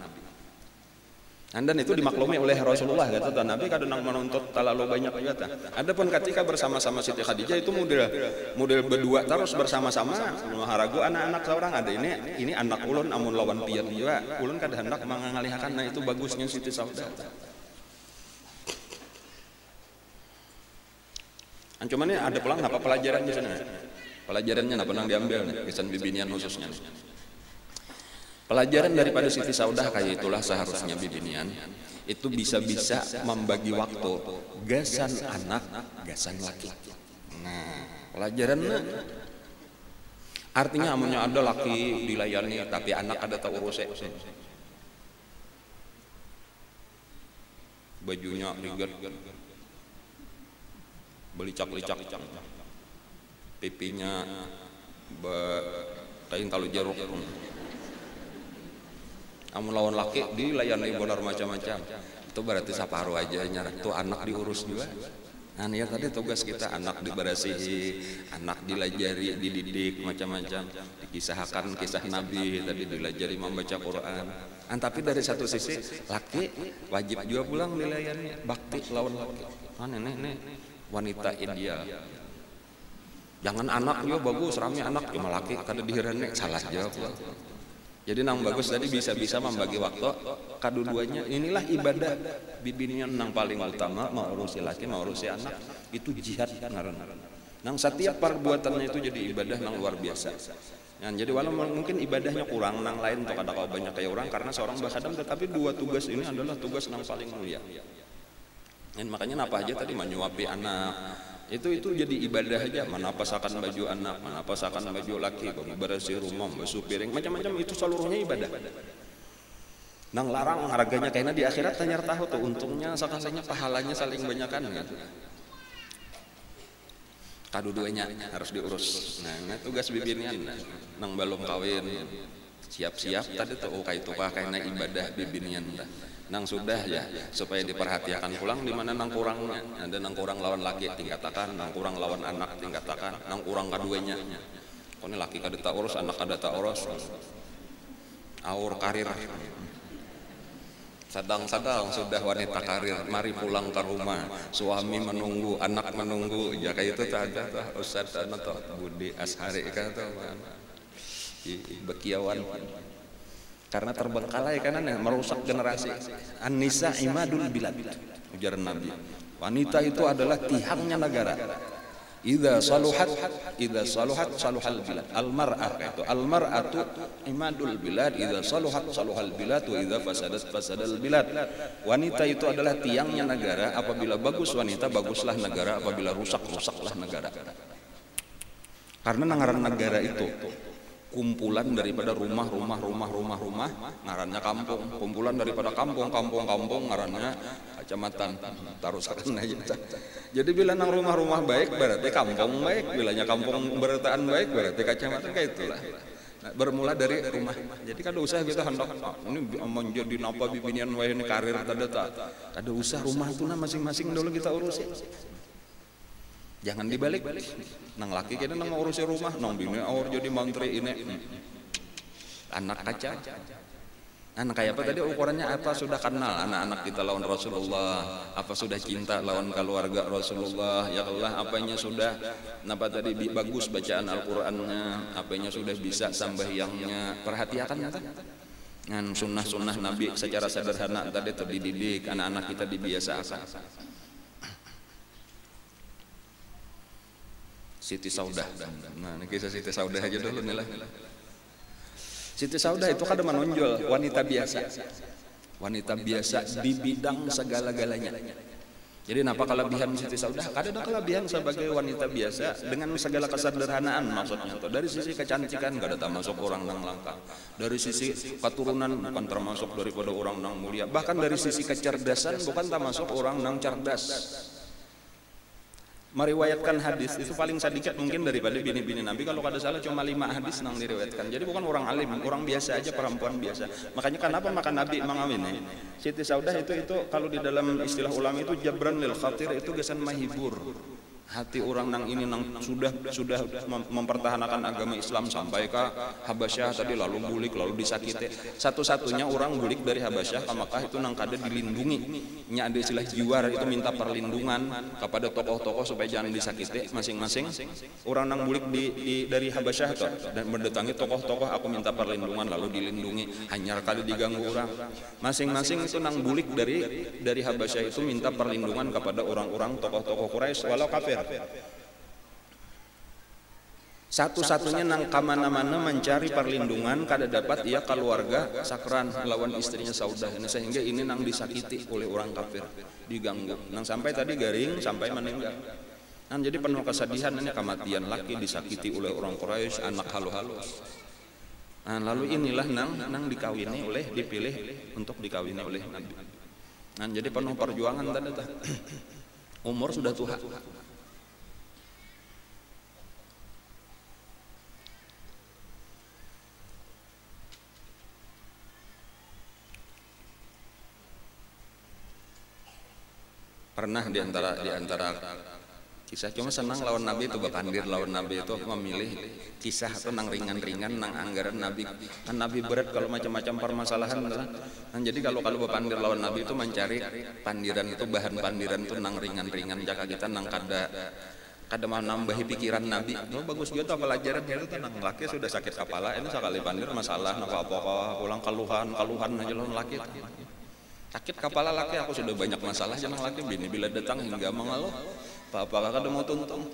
Dan itu dimaklumi oleh Rasulullah, kata Nabi kadang menuntut terlalu banyak juga. Adapun ketika bersama-sama Siti Khadijah itu model berdua terus bersama-sama maharagu anak-anak seorang ada ini anak ulun amun lawan pian juga ulun kada hendak mengalihkan. Nah itu bagusnya Siti Saudah. Cuman ini ada pulang apa pelajaran di sana? Pelajarannya apa yang diambil nih, kesan bibinian khususnya nih. Pelajaran daripada Siti Saudah kayak itulah seharusnya bibinian itu bisa-bisa membagi waktu gasan anak, gasan laki. Nah, pelajarannya artinya amunnya ada laki dilayani tapi anak ada tak urusnya. Bajunya rigat, belicak-licak, pipinya kain talu jeruk. Amun lawan laki dilayani benar macam-macam. Itu berarti separuh aja nyarah. Itu anak diurus juga. Nah ya tadi tugas kita anak diberasihi, anak dilajari, dididik macam-macam. Dikisahkan kisah Nabi tadi dilajari membaca Quran. Tapi dari satu sisi laki wajib juga pulang dilayani bakti lawan laki. Ini wanita ideal. Jangan anak juga bagus, rame anak cuma laki kada dihirane salah jawab. Jadi nang bagus tadi bisa-bisa membagi waktu kedua-duanya. Inilah ibadah bibinian nang paling utama, mau urusi laki mau urusi anak itu jihad ngaran. Nang setiap perbuatannya itu jadi ibadah nang luar biasa. Jadi walau mungkin ibadahnya kurang nang lain untuk ada kau banyak kayak orang karena seorang bakhadam, tetapi 2 tugas ini adalah tugas nang paling mulia. Dan makanya apa aja tadi menyuapi anak itu jadi ibadah aja, mana pasakan baju anak, mana pasakan baju laki, bersih rumah, basuh piring, macam-macam itu seluruhnya ibadah. Nang larang harganya kayaknya di akhirat tanya tahu tuh untungnya sakasanya pahalanya saling banyakan gitu. Kadu-duanya harus diurus. Nah tugas bibirnya nang belum kawin siap-siap tadi tuh kayaknya ibadah bibirnya nang sudah ya supaya diperhatikan pulang di mana nang kurangnya. Ada nang kurang lawan laki tingkatakan, nang kurang lawan anak tingkatakan, nang kurang kaduanya. Kone laki kada tak urus, anak kada tak urus. Aur karir. Sadang-sadang sudah wanita karir, mari pulang ke rumah. Suami menunggu, anak menunggu. Ya kayak itu tak ada Ustaz atau Budi Ashari kata bekiawan. Karena terbengkalai karena merusak generasi. An-nisa imadul bilad, ujar Nabi. Wanita itu adalah tihangnya negara. Idza saluhat saluhal bilad. Al mar'ah itu. Al mar'atu imadul bilad. Idza saluhal bilad wa idza fasadal bilad. Wanita itu adalah tiangnya negara. Apabila bagus wanita, baguslah negara. Apabila rusak, rusaklah negara. Karena ngaran negara itu kumpulan daripada rumah, ngarannya kampung. Kumpulan daripada kampung, ngarannya kecamatan. Tarusakan aja. Jadi bila nang rumah baik berarti kampung baik, bilanya kampung berataan baik berarti kecamatan, kayak itulah. Nah, bermula dari rumah. Jadi kada usah kita hendak ini menjadi napa bibinian wae ini karir ada usah rumah itu masing-masing dulu kita urusin. Jangan dibalik. Nang laki kita nang urusi rumah, nang bini awur jadi mantri ini. Anak kaca. Anak kayak apa tadi ukurannya apa sudah kenal anak-anak kita lawan Rasulullah, apa sudah cinta lawan keluarga Rasulullah, ya Allah apanya sudah napa tadi bagus bacaan Al-Qur'annya, apanya sudah bisa sambahyangnya, perhatikan ya kan sunnah-sunnah Nabi secara sederhana tadi terdidik, anak-anak kita dibiasakan. Siti Saudah. Nah, ini kisah Siti Saudah aja dulu nih lah. Siti Saudah itu kada menonjol wanita biasa. Wanita biasa di bidang segala-galanya. Jadi apa kelebihan Siti Saudah? Kada ada kelebihan sebagai wanita biasa dengan segala kesederhanaan maksudnya. Dari sisi kecantikan kada termasuk orang nang langka. Dari sisi keturunan bukan termasuk daripada orang nang mulia. Bahkan dari sisi kecerdasan bukan termasuk orang nang cerdas. Meriwayatkan hadis itu paling sedikit mungkin daripada bini-bini Nabi. Kalau kada salah cuma 5 hadis nang diriwayatkan. Jadi bukan orang alim, orang biasa aja, perempuan biasa. Makanya kenapa maka Nabi mengawini Siti Saudah itu kalau di dalam istilah ulama itu jabran lil khatir, itu gesan mahibur hati orang nang ini nang sudah mempertahankan agama Islam sampai ke Habasyah tadi, lalu bulik lalu disakiti. Satu-satunya orang bulik dari Habasyah ke Makkah itu nang kada dilindungi. Nya ada istilah jiwar, itu minta perlindungan kepada tokoh-tokoh supaya jangan disakiti. Masing-masing orang nang bulik dari Habasyah tuh dan mendatangi tokoh-tokoh, aku minta perlindungan lalu dilindungi, hanya kada diganggu orang. Masing-masing itu nang bulik dari Habasyah itu minta perlindungan kepada orang-orang tokoh-tokoh Quraisy walau kafir. Satu-satunya nang kamana-mana mencari perlindungan kada dapat ia keluarga Sakran lawan istrinya Saudah ini, sehingga ini nang disakiti oleh orang kafir, diganggu nang sampai tadi garing sampai meninggal. Nah, jadi penuh kesedihan ini kematian laki disakiti oleh orang Quraisy, anak halus. Nah, lalu inilah nang dikawini dipilih untuk dikawini oleh Nabi. Nah, jadi penuh perjuangan tadi. Umur sudah tua. Pernah di antara kisah, cuma senang lawan Nabi itu bapandir lawan Nabi itu memilih kisah atau nang ringan-ringan nang anggaran Nabi. Kan Nabi berat kalau macam-macam permasalahan lah. Nah, jadi kalau bapandir lawan Nabi itu mencari pandiran itu, bahan pandiran itu nang ringan-ringan, jaka kita nang kada mau nambahi pikiran Nabi. Oh, bagus juga tuh pelajaran itu nang laki sudah sakit kepala, ini sekali pandir masalah apa-apa pulang keluhan aja lawan laki. Sakit kepala laki, aku sudah banyak masalah jangan laki, bini bila datang hingga mengeluh apa kada mau tuntung.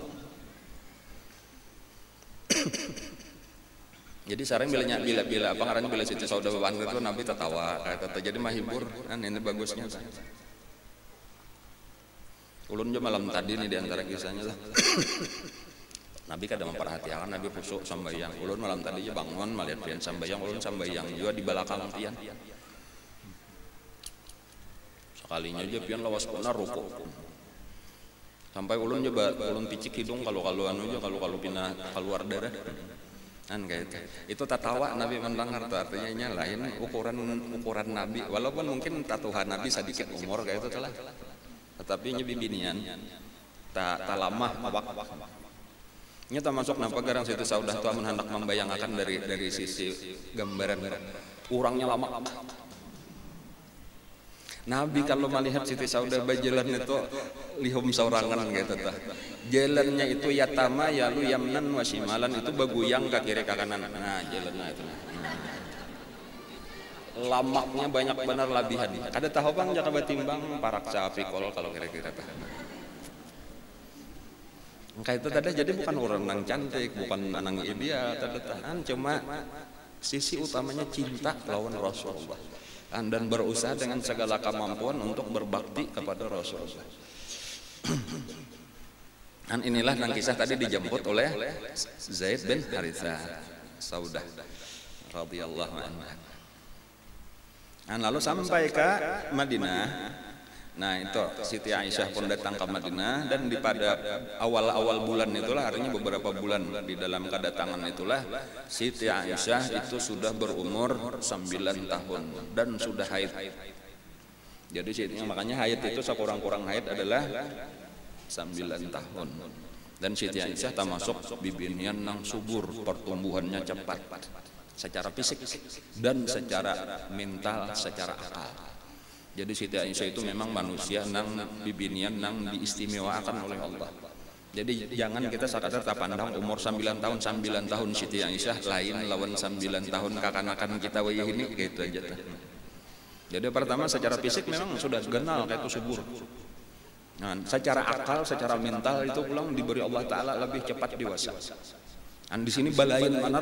Jadi sareng bila apa ngarannya bila Siti Saudah bapandir itu Nabi tertawa kata jadi mahibur. Kan ini bagusnya. Ulun jo malam tadi nih di antara kisahnya lah. Nabi kada memperhatikan, Nabi khusuk sambayang. Ulun malam tadi je bangun melihat pian sambayang, ulun sambayang juga di belakang pian. Sekalinya aja pian lawas puna rukuk. Sampai ulun picik hidung kalau pindah keluar darah. Kan kayak itu tatawa Nabi mendengar, artinya lain ukuran Nabi, walaupun mungkin tatuhan Nabi sedikit umur kayak itu telah, tetapi nya bibinian tak lama awak. Nya termasuk napa garang Siti Saudah tuh hendak membayangkan dari sisi gambaran orangnya lama. Nabi kalau melihat Siti Saudah berjalan itu lihum saurangan gitu tah. Jalannya itu yatama yalu yamnan wasimalan, itu baguyang ke kiri ke kanan. Nah, jalannya itu. Lamaknya banyak benar labihan. Ada tahu bang jaka batimbang parak sapi kol kalau kira-kira tah. Kayak itu tadi jadi bukan orang nang cantik, bukan nang ideal, tadatan cuma sisi utamanya cinta lawan Rasulullah. Dan berusaha dengan segala kemampuan untuk berbakti kepada Rasulullah. Dan inilah yang kisah tadi dijemput oleh Zaid bin Harithah Saudah radhiyallahu anhu. Dan lalu sampai ke Madinah. Nah itu Siti Aisyah pun datang ke Madinah, dan di pada awal-awal bulan itulah, artinya beberapa bulan di dalam kedatangan itulah Siti Aisyah itu sudah berumur 9 tahun dan sudah haid. Jadi makanya haid itu sekurang-kurang haid adalah 9 tahun. Dan Siti Aisyah termasuk bibinian nang subur, pertumbuhannya cepat secara fisik dan secara mental, secara akal. Jadi Siti Aisyah itu memang manusia nang bibinian nang diistimewakan oleh Allah. Jadi jangan kita sekadar pandang umur 9 tahun Siti Aisyah lain lawan 9 tahun kakanakan kita wayah ini gitu aja. Jadi pertama secara fisik memang sudah kenal kayak itu subur. Nah, secara akal, secara mental itu pulang diberi Allah Taala lebih cepat dewasa. Dan di sini balain mana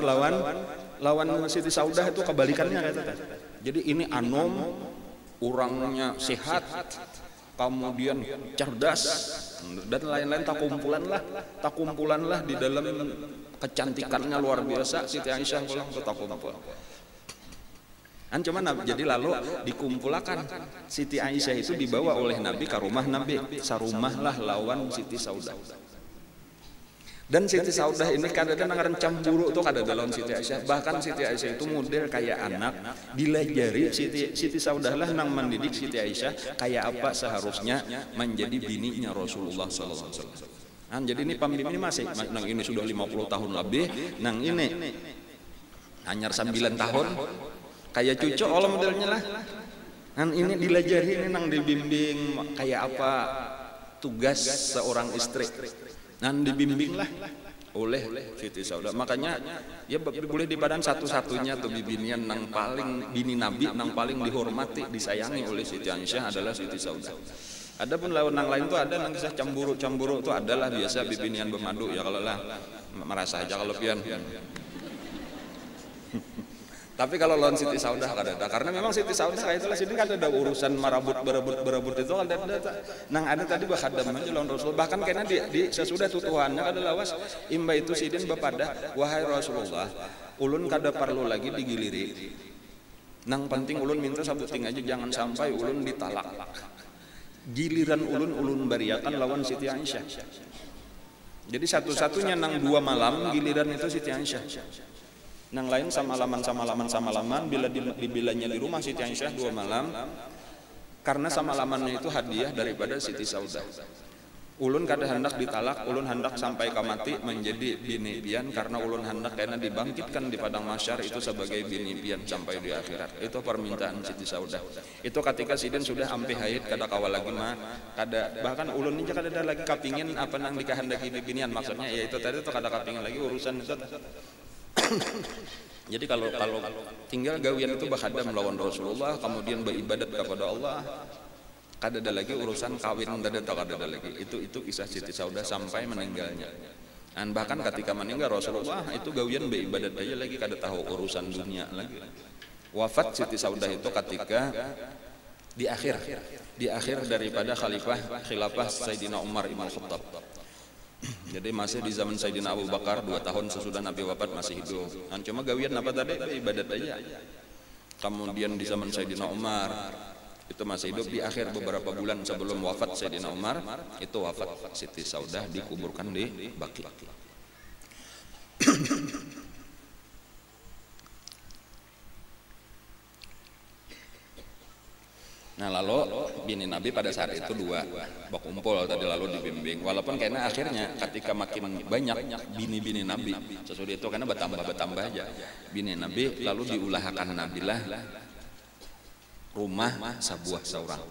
lawan Siti Saudah itu kebalikannya kayak itu. Jadi ini anom, orangnya sehat, kemudian cerdas dan lain-lain, tak kumpulan lah di dalam kecantikannya luar biasa. Siti Aisyah pulang ke tak kumpul. Kan cuma jadi lalu dikumpulkan Siti Aisyah itu dibawa oleh Nabi ke rumah Nabi, sarumah lah lawan Siti Saudah. Dan Siti Saudah ini kadang-kadang ngaran cemburu tuh kada dalam Siti Aisyah. Bahkan Siti Aisyah itu model kayak anak, dilajari Siti Saudah lah nang mendidik Siti Aisyah kayak apa seharusnya menjadi bininya Rasulullah sallallahu alaihi wasallam. Jadi ini pembimbing ini masih nang ini sudah 50 tahun lebih, nang ini hanya 9 tahun kayak cucu Allah modelnya lah. Nang ini dilajari, ini nang dibimbing kayak apa tugas seorang istri. Dan dibimbinglah oleh Siti Saudah. Makanya ya boleh dipadang satu-satunya tuh bibinian nang paling bini Nabi nang paling dihormati, disayangi oleh Siti Aisyah adalah Siti Saudah. Adapun lawan nang lain tuh ada nang kisah cemburu tuh adalah biasa bibinian bermadu ya, kalau lah merasa aja kalau pian. Tapi kalau lawan Siti Saudah kada ada, karena memang Siti Saudah kayak itulah, sini kan ada urusan berebut itu ada. Nang ada tadi bahadam aja lawan Rasul, bahkan karena di sesudah tutuhannya kada lawas imba itu sidin bepada, wahai Rasulullah, ulun kada perlu lagi digiliri. Nang penting ulun minta sabuting aja, jangan sampai ulun ditalak. Giliran ulun bariakan lawan Siti Aisyah. Jadi satu-satunya nang 2 malam giliran itu Siti Aisyah. Nang lain sama laman bila dibilanya di rumah Siti Aisyah 2 malam, karena sama lamannya itu hadiah daripada Siti Saudah. Ulun kada hendak ditalak, ulun hendak sampai kamati menjadi bini pian, karena ulun hendak karena dibangkitkan di padang mahsyar itu sebagai bini pian sampai di akhirat. Itu permintaan Siti Saudah. Itu ketika sidin sudah ampe haid kada kawal lagi mah, kada bahkan ulun ini kada ada lagi kapingin apa nang dikahendaki binian, maksudnya ya itu tadi itu kada kapingin lagi urusan itu. Jadi kalau tinggal gawian itu bahadam melawan Rasulullah, kemudian beribadat kepada Allah, kada ada lagi urusan kawin, kada ada lagi. Itu kisah Siti Saudah sampai meninggalnya. Dan bahkan ketika meninggal Rasulullah itu gawian beribadat aja lagi, kada tahu urusan dunia lagi. Wafat Siti Saudah itu ketika di akhir daripada khilafah Sayyidina Umar Ibn Khattab. Jadi masih di zaman Sayyidina Abu Bakar 2 tahun sesudah Nabi wafat masih hidup. Dan cuma gawian apa tadi ibadat aja. Kemudian di zaman Sayyidina Umar itu masih hidup, di akhir beberapa bulan sebelum wafat Sayyidina Umar itu wafat Siti Saudah, dikuburkan di Baqi. Nah lalu bini Nabi pada saat itu 2 berkumpul tadi lalu dibimbing, walaupun karena akhirnya ketika makin banyak bini Nabi sesudah itu karena bertambah aja bini Nabi, lalu diulahkan Nabilah rumah sebuah seorang.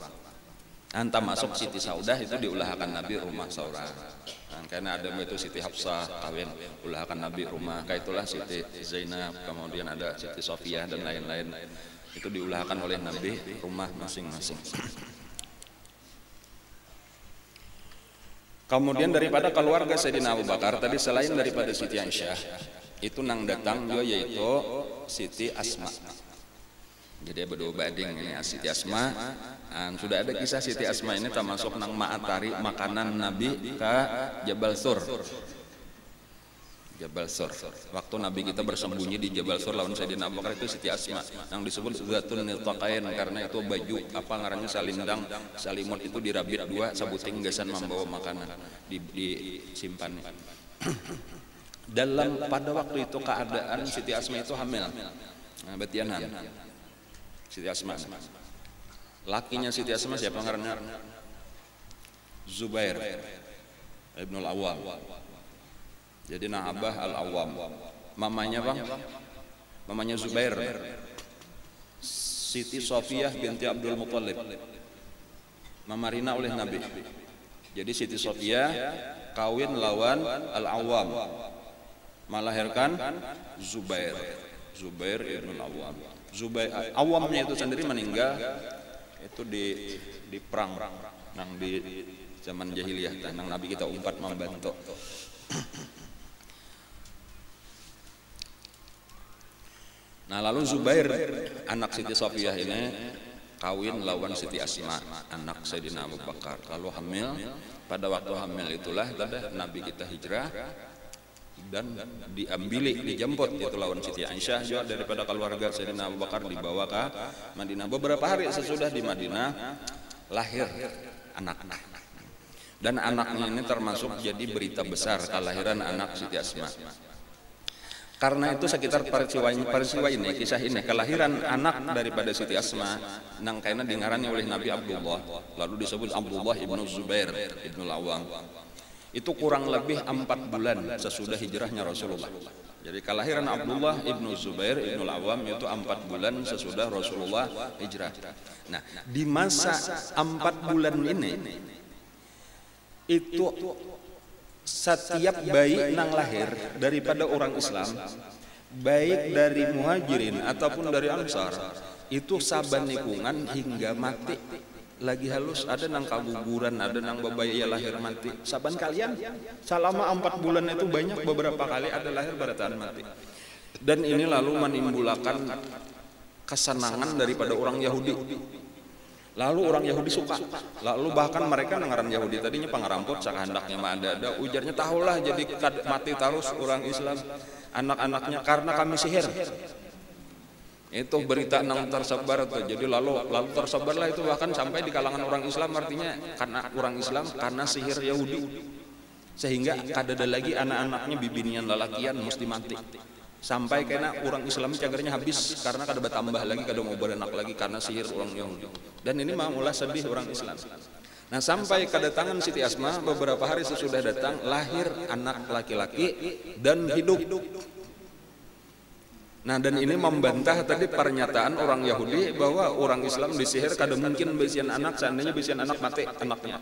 Anta masuk Siti Saudah itu diulahkan Nabi rumah seorang. Nah, karena ada itu Siti Hafsah kawin ulahkan Nabi rumah, kayak itulah Siti Zainab, kemudian ada Siti Sofiyah dan lain-lain. Itu diulahkan oleh Nabi rumah masing-masing. Kemudian daripada keluarga Sayyidina Abu Bakar tadi selain daripada Siti Aisyah itu nang datang juga yaitu Siti Asma. Jadi berdua bading ini Siti Asma. Sudah ada kisah Siti Asma ini termasuk nang ma'atari makanan Nabi ke Jabal Sur. Jabal Sur. Waktu Nabi kita bersembunyi di Jabal Sur lawan Sayyidina Abu Bakar itu Siti Asma yang disebut Zatun Niltaqain karena itu baju apa ngarannya salindang salimut itu dirabit dua sabuting gasan membawa makanan disimpan. Dalam pada waktu itu keadaan Siti Asma itu hamil. Betianan. Siti Asma. Lakinya Siti Asma siapa ngarannya? Zubair Ibnul Awwam. Jadi Abah Al-Awwam. Mamanya bang? Mamanya Zubair. Siti Sofiyah binti Abdul Muthalib. Mamarina oleh Nabi. Jadi Siti Sofiyah kawin lawan Al-Awwam. Melahirkan Zubair. Zubair Ibnul Awwam. Zubair Awwamnya itu sendiri meninggal itu di perang nang di zaman jahiliyah nang Nabi kita umpat membantu. Nah lalu Zubair anak Siti Sofiyah ini kawin lawan Siti Asma anak Sayyidina Abu Bakar lalu hamil. Pada waktu hamil itulah Nabi kita hijrah dan dijemput itu lawan Siti Aisyah juga daripada keluarga Sayyidina Abu Bakar dibawa ke Madinah. Beberapa hari sesudah di Madinah lahir anak dan anaknya ini termasuk jadi berita besar kelahiran anak Siti Asma. Karena itu sekitar peristiwa ini, kisah ini, kelahiran anak daripada Siti Asma nang kaina dengarannya oleh Nabi Abdullah, lalu disebut Abdullah ibnu Zubair ibnu Awwam. Itu kurang lebih 4 bulan sesudah hijrahnya Rasulullah. Jadi kelahiran Abdullah ibnu Zubair ibnu Awwam itu 4 bulan sesudah Rasulullah hijrah. Nah, di masa 4 bulan ini itu setiap bayi nang lahir daripada orang Islam, baik dari muhajirin ataupun dari ansar, itu saban lingkungan hingga mati lagi halus, ada nang kaguguran, ada nang bayi lahir mati. Saban kalian selama 4 bulan itu banyak beberapa kali ada lahir barataan mati. Dan ini lalu menimbulkan kesenangan daripada orang Yahudi. Lalu orang Yahudi suka. Lalu bahkan mereka nengaran Yahudi tadinya pangaramput sakahandaknya mah ada ujarnya tahulah jadi mati terus orang Islam anak-anaknya karena kami sihir. Itu berita nang tersebar tuh. Jadi lalu tersebarlah itu bahkan sampai di kalangan orang Islam artinya karena orang Islam karena sihir Yahudi. Sehingga kadada lagi anak-anaknya bibinian lalakian mesti mati. Sampai kena orang Islam cagernya habis karena kada bertambah lagi kada mau beranak lagi karena sihir orang Yahudi. Dan ini mah ulah sedih orang Islam. Nah sampai kedatangan Siti Asma beberapa hari sesudah datang lahir anak laki-laki dan hidup. Nah dan ini membantah tadi pernyataan orang Yahudi bahwa orang Islam disihir kada mungkin bisian anak seandainya bisian anak mati anaknya.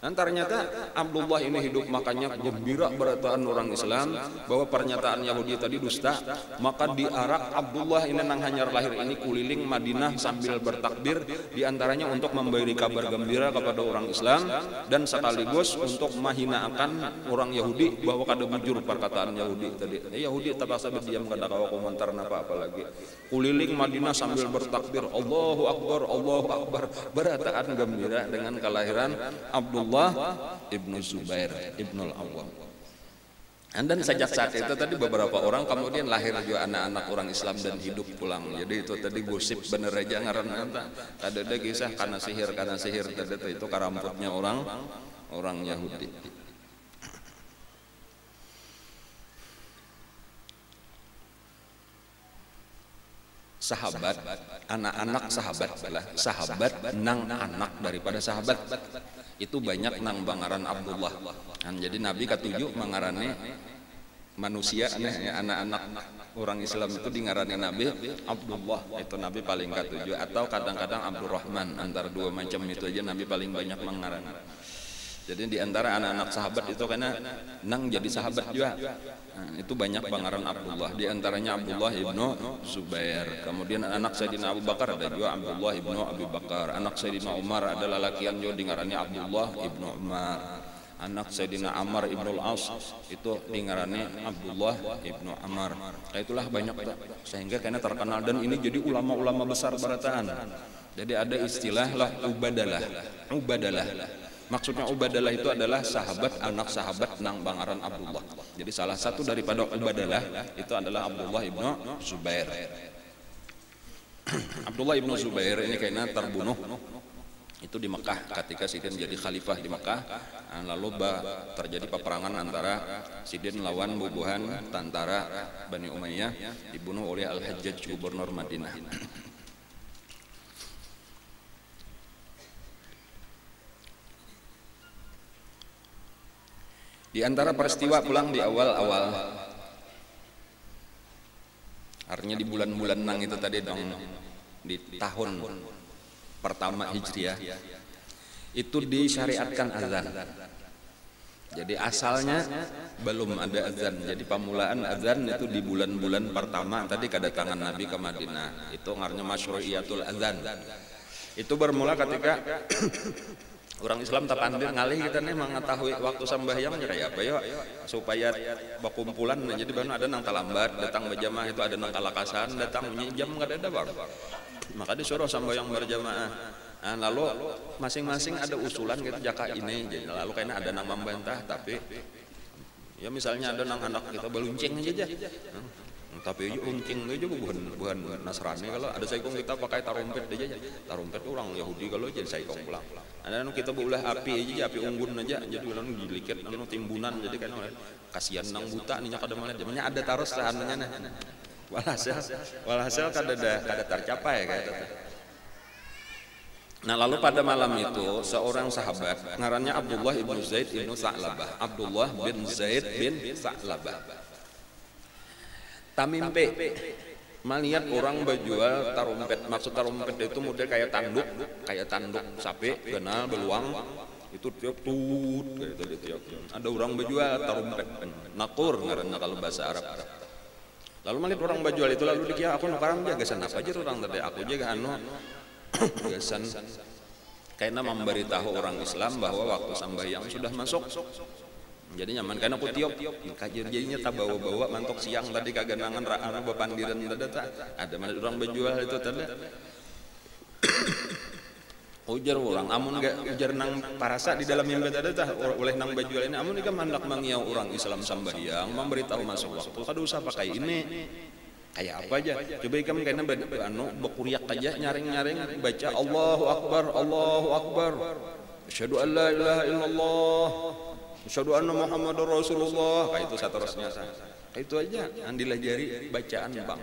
Dan ternyata Abdullah ini hidup, makanya gembira berataan orang Islam bahwa pernyataan Yahudi tadi dusta. Maka diarak Abdullah ini nang hanyar lahir ini kuliling Madinah sambil bertakbir, diantaranya untuk memberi kabar gembira kepada orang Islam dan sekaligus untuk menghinakan orang Yahudi bahwa kada bujur perkataan Yahudi tadi. Yahudi terpaksa berdiam kada kawa komentar apa lagi. Kuliling Madinah sambil bertakbir Allahu Akbar berataan gembira dengan kelahiran Abdullah ibnu Zubair ibnu Awwam. Dan sejak saat itu tadi beberapa orang kemudian lahir juga anak-anak orang Islam dan hidup pulang. Jadi itu tadi gosip bener aja ngaran ada kisah karena sihir tadi itu karamputnya orang Yahudi. Sahabat, anak-anak sahabat nang anak daripada sahabat itu banyak nang bangaran Abdullah. Jadi Nabi ketujuh mengarani manusia anak-anak orang Islam itu dingarani Nabi Abdullah, itu Nabi paling ketujuh, atau kadang-kadang Abdurrahman, antara dua macam itu aja Nabi paling banyak mengarani. Jadi di antara anak-anak sahabat itu karena nang jadi sahabat juga. Nah, itu banyak pangaran Abdullah. Di antaranya Abdullah ibnu Zubair. Kemudian anak Sayyidina Abu Bakar ada juga Abdullah ibnu Abi Bakar. Anak Sayyidina Umar adalah lakian juga dengarannya Abdullah ibnu Umar. anak Sayyidina Ammar ibnul As itu dingarane Abdullah ibnu Ammar. Nah, itulah banyak sehingga karena terkenal dan ini jadi ulama-ulama besar barataan. Jadi ada istilah lah ubadalah. Ubadalah. Maksudnya ubadalah itu adalah sahabat anak sahabat nang bangaran Abdullah. Jadi salah satu daripada ubadalah itu adalah Abdullah ibnu Zubair. Abdullah ibnu Zubair ini kayaknya terbunuh itu di Mekah ketika Sidin jadi khalifah di Mekah. Lalu terjadi peperangan antara Sidin lawan bubuhan tentara Bani Umayyah, dibunuh oleh Al-Hajjaj gubernur Madinah. Di antara peristiwa pulang di awal-awal, artinya di bulan-bulan nang itu tadi dong, di tahun pertama Hijriah itu disyariatkan azan. Jadi asalnya belum ada azan. Jadi pemulaan azan itu di bulan-bulan pertama tadi kedatangan Nabi ke Madinah. Itu ngarannya masyru'iyatul azan. Itu bermula ketika orang Islam tak pandai ngalih kita nih mengetahui waktu sambahyang kayak apa ya supaya berkumpulan. Jadi baru ada nang talambat datang berjamaah, itu ada nang kalakasan datang jam nggak ada baru. Maka disuruh sambayang berjamaah. Nah, lalu masing-masing ada usulan gitu jaka ini. Jadi lalu kayaknya ada nang membantah, tapi ya misalnya ada nang anak kita beluncing aja. Tapi uncing itu juga bukan Nasrani. Kalau ada saikong kita pakai tarumpet aja. Tarumpet orang Yahudi kalau jadi saikong pulang. Ada kita berulah api aja, api unggun aja. Jadi orang diliket, orang timbunan. Jadi kan kasihan nang buta nih kada mana. Jamannya ada taruh sehananya nah. Walhasil kada tercapai kayak gitu. Nah lalu pada malam itu seorang sahabat ngarannya Abdullah ibn Zaid ibn Sa'labah. Abdullah bin Zaid bin Sa'labah tamimpe melihat orang berjual tarumpet. Maksud tarumpet itu model kayak tanduk sapi kenal beluang itu tiap tut gitu. Ada orang berjual tarumpet nakur ngarannya kalau bahasa Arab. Lalu melihat orang berjual itu lalu dikira aku nukaran dia gasan apa aja orang tadi aku jaga gasan karena memberitahu orang Islam bahwa waktu sambayang sudah masuk. Jadi nyaman karena aku tiop kajian jadinya tak bawa-bawa mantok siang tadi kaganangan ra'ana bepandiran tadi ada mana orang berjual itu tadi ujar orang amun gak ujar nang parasa di dalam mimpi tadi oleh nang berjual ini amun ikan mandak mangiau orang Islam sambayang memberitahu masuk waktu kada usah pakai ini kayak apa aja coba ikan karena bekuriak aja nyaring-nyaring baca Allahu Akbar asyhadu an la ilaha illallah asyhadu anna Muhammadar Rasulullah kayak itu seterusnya kayak itu aja andilah jari bacaan bang.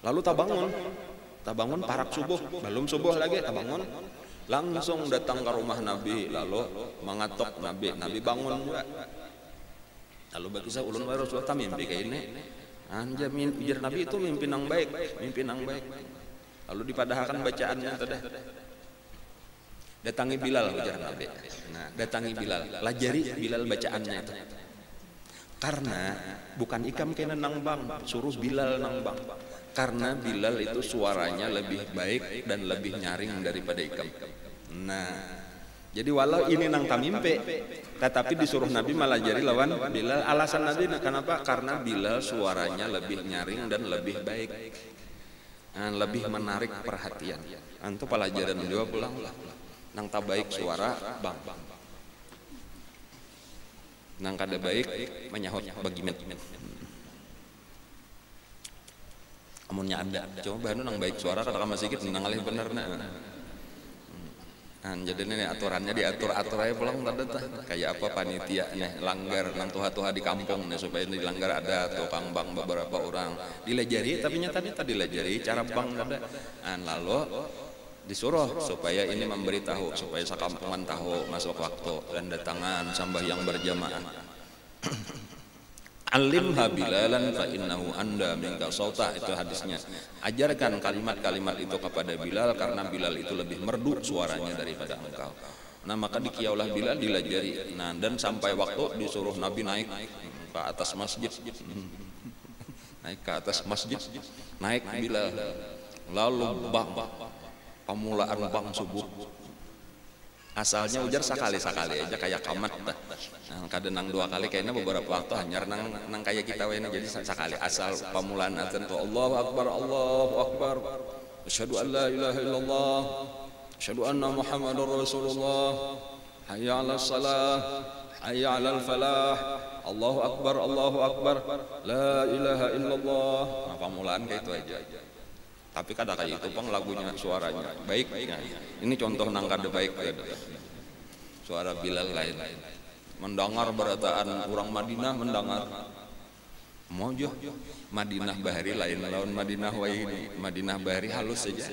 Lalu tabangun parak subuh belum subuh lagi tabangun langsung datang ke rumah Nabi lalu mengatok Nabi bangun juga. Lalu bagi saya ulun wa Rasulullah mimpi kayak ini anja ujar Nabi itu mimpi nang baik lalu dipadahkan bacaannya tadi datangi Bilal ujar Nabi. Nah datangi Bilal lajari Bilal bacaannya itu karena bukan ikam kena nang bang suruh Bilal nang bang karena Bilal itu suaranya lebih baik dan lebih nyaring daripada ikam. Nah jadi walau ini nang tamimpe tetapi disuruh Nabi malah jadi lawan Bilal. Alasan Nabi kenapa? Karena Bilal suaranya lebih nyaring dan lebih baik, lebih menarik perhatian. Antu pelajaran juga pulang nang tak baik suara bang nang kada baik menyahut bagi met amunnya ada coba baru nang baik suara kata masih sedikit nang alih bener jadi ini aturannya diatur aja pulang tadi kayak apa panitia nih langgar nang tuha-tuha di kampung nih supaya dilanggar ada tukang bang beberapa orang dilajari tapi nyatanya tadi dilajari cara bang tadi lalu disuruh supaya ini memberitahu supaya sekampungan tahu masuk waktu dan datangan sambayang berjamaah. Alimha Bilalan fa innahu anda minka sauta itu hadisnya. Ajarkan kalimat-kalimat itu kepada Bilal karena Bilal itu lebih merdu suaranya daripada engkau. Nah maka dikiaulah Bilal dilajari. Nah dan sampai waktu disuruh Nabi naik ke atas masjid. Naik ke atas masjid, naik Bilal. Lalu bang pemulaan bang subuh Asalnya ujar sakali-sakali aja kayak kamat dah. Nah, kadang nang 2 kali kayaknya beberapa waktu hanyar nang kayak kita ini jadi sakali asal pamulaan azan tuh Allahu Akbar Allahu Akbar. Asyhadu an la ilaha illallah. Asyhadu anna Muhammadar Rasulullah. Hayya 'alas shalah. Hayya 'alal falah. Allahu Akbar Allahu Akbar. La ilaha illallah. Nah, pamulaan kayak itu aja. Tapi kada kayak itu pang lagunya suaranya baik. Ini contoh nang kada baik suara Bilal lain. Mendengar berataan orang Madinah mendengar. Mojo Madinah Bahari lain lawan Madinah Waini. Madinah Bahari halus saja.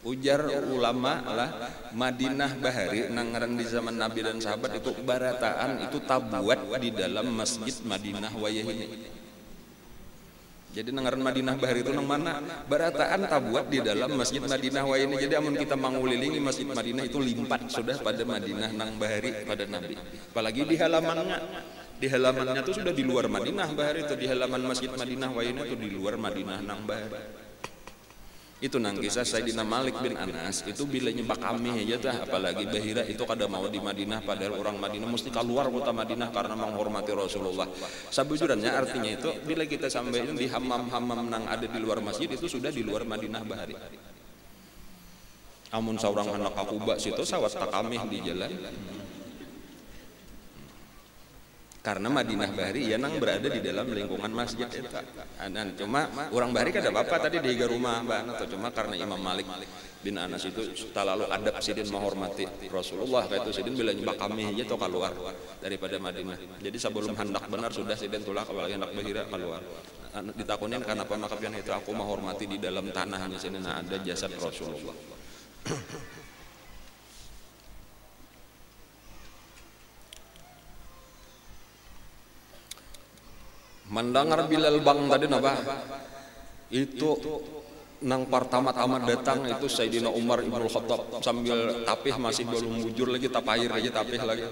Ujar ulama lah Madinah Bahari nangaran di zaman Nabi dan sahabat itu barataan itu tabuat di dalam masjid Madinah Waini. Jadi nangaran Madinah Bahari itu nang mana? Barataan tabuat di dalam Masjid Madinah Waini. Jadi amun kita mengulilingi Masjid Madinah itu limpat sudah pada Madinah nang Bahari pada Nabi. Apalagi di halamannya. Di halamannya itu sudah di luar Madinah Bahari itu di halaman Masjid Madinah Waini itu di luar Madinah nang Bahari. Itu nang kisah Sayyidina Malik bin Anas itu bila nyebak kami aja tah apalagi Bahira itu kada mau di Madinah padahal orang Madinah mesti keluar kota Madinah karena menghormati Rasulullah. Sabujurannya artinya itu bila kita sampai di hammam-hammam nang ada di luar masjid itu sudah di luar Madinah Bahari. Amun seorang anak akuba situ sawat takamih di jalan. Karena Madinah Bahari ya nang berada di dalam lingkungan masjid itu. Dan cuma orang Bahari kada apa-apa tadi di rumah bang atau cuma karena Imam Malik bin Anas itu terlalu adab sidin menghormati Rasulullah kayak itu sidin bila nyebak kami aja tuh keluar daripada Madinah. Jadi sebelum hendak benar sudah sidin tulah apalagi hendak Bahira keluar. Ditakunin kenapa makapian itu aku menghormati di dalam tanah di sini nah ada jasad Rasulullah. Mendengar Bilal bang tadi napa? Itu nang pertama-tama datang itu Sayyidina Umar Ibnu Khattab sambil tapih masih belum bujur lagi tapahir aja tapih lagi.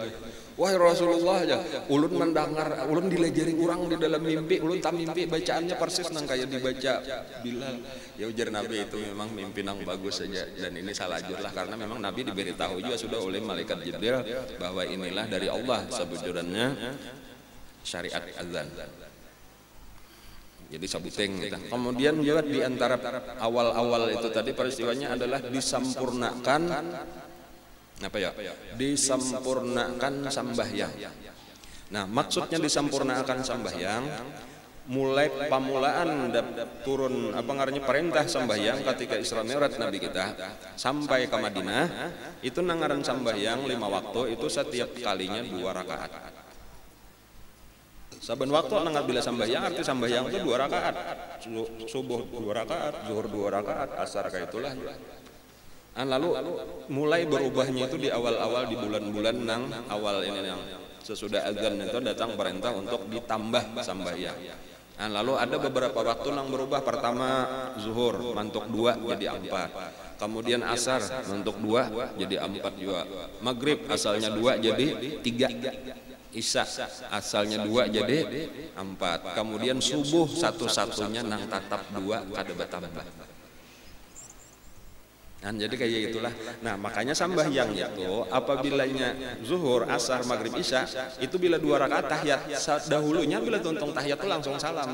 Wahai Rasulullah aja, ulun mendengar, ulun dilajari kurang di dalam mimpi, ulun tak mimpi bacaannya persis nang kayak dibaca Bilal. Ya ujar Nabi itu memang mimpi nang bagus saja dan ini salah lah karena memang Nabi diberitahu juga sudah oleh malaikat Jibril bahwa inilah dari Allah sebujurannya syariat azan. Jadi sabuteng gitu. Kemudian juga di antara awal-awal itu tadi peristiwanya adalah disempurnakan apa ya? Disempurnakan sambahyang. Nah, maksudnya disempurnakan sambahyang mulai pamulaan turun apa ngarannya perintah sambahyang ketika Isra Mi'raj Nabi kita sampai ke Madinah itu nangaran sambahyang 5 waktu itu setiap kalinya 2 rakaat. Saben waktu nang bila sambahyang arti sambahyang itu 2 rakaat. Subuh 2 rakaat, zuhur 2 rakaat, asar kayak itulah. Lalu mulai berubahnya itu di awal-awal di bulan-bulan nang awal ini yang sesudah azan itu datang perintah untuk ditambah sambahyang. Lalu ada beberapa waktu nang berubah. Pertama zuhur mantuk 2 jadi 4. Kemudian asar mantuk 2 jadi 4 juga. Maghrib asalnya 2 jadi 3. Isya asalnya 2 jadi 4. Kemudian subuh satu-satunya nang tatap 2 kada bertambah. Nah, jadi kayak itulah. Nah, makanya sambahyang itu apabilanya zuhur, asar, maghrib, isya itu bila 2 rakaat tahiyat dahulunya bila tuntung tahiyat itu langsung salam.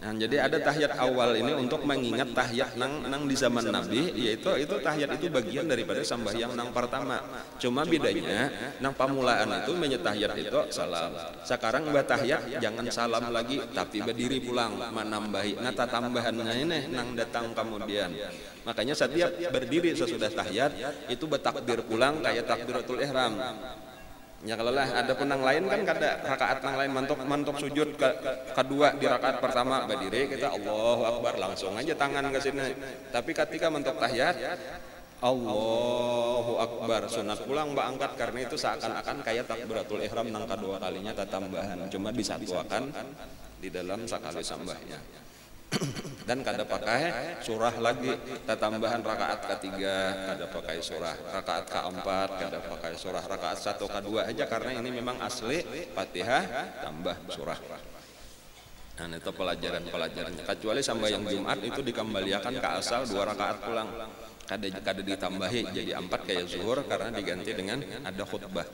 Nah, jadi ada tahiyat awal ini untuk mengingat tahiyat nang di zaman Nabi, yaitu itu tahiyat itu bagian daripada sambahyang nang pertama. Cuma bedanya nang pamulaan itu menyetahiyat itu salam. Sekarang mbah tahiyat jangan salam lagi tapi berdiri pulang menambahi nata tambahannya ini nang datang kemudian. Makanya setiap berdiri sesudah tahiyat itu bertakbir pulang kayak takbiratul ihram. Ya kalau lah ada penang lain kan kada rakaat nang lain mantuk sujud kedua di rakaat pertama berdiri kita Allahu Akbar langsung aja tangan ke sini. Tapi ketika mantuk tahiyat Allahu Akbar sunat pulang mbak angkat karena itu seakan-akan kayak takbiratul ihram nang kedua kalinya tambahan cuma disatuakan di dalam sekali sambahnya. Dan kada pakai surah lagi tambahan rakaat ketiga kada pakai surah rakaat keempat kada pakai surah rakaat 1 ke-2 aja karena ini memang asli Fatihah tambah surah. Nah itu pelajarannya kecuali sampai yang Jumat itu dikembalikan ke asal 2 rakaat pulang kada ditambahi jadi 4 kayak zuhur karena diganti dengan ada khutbah.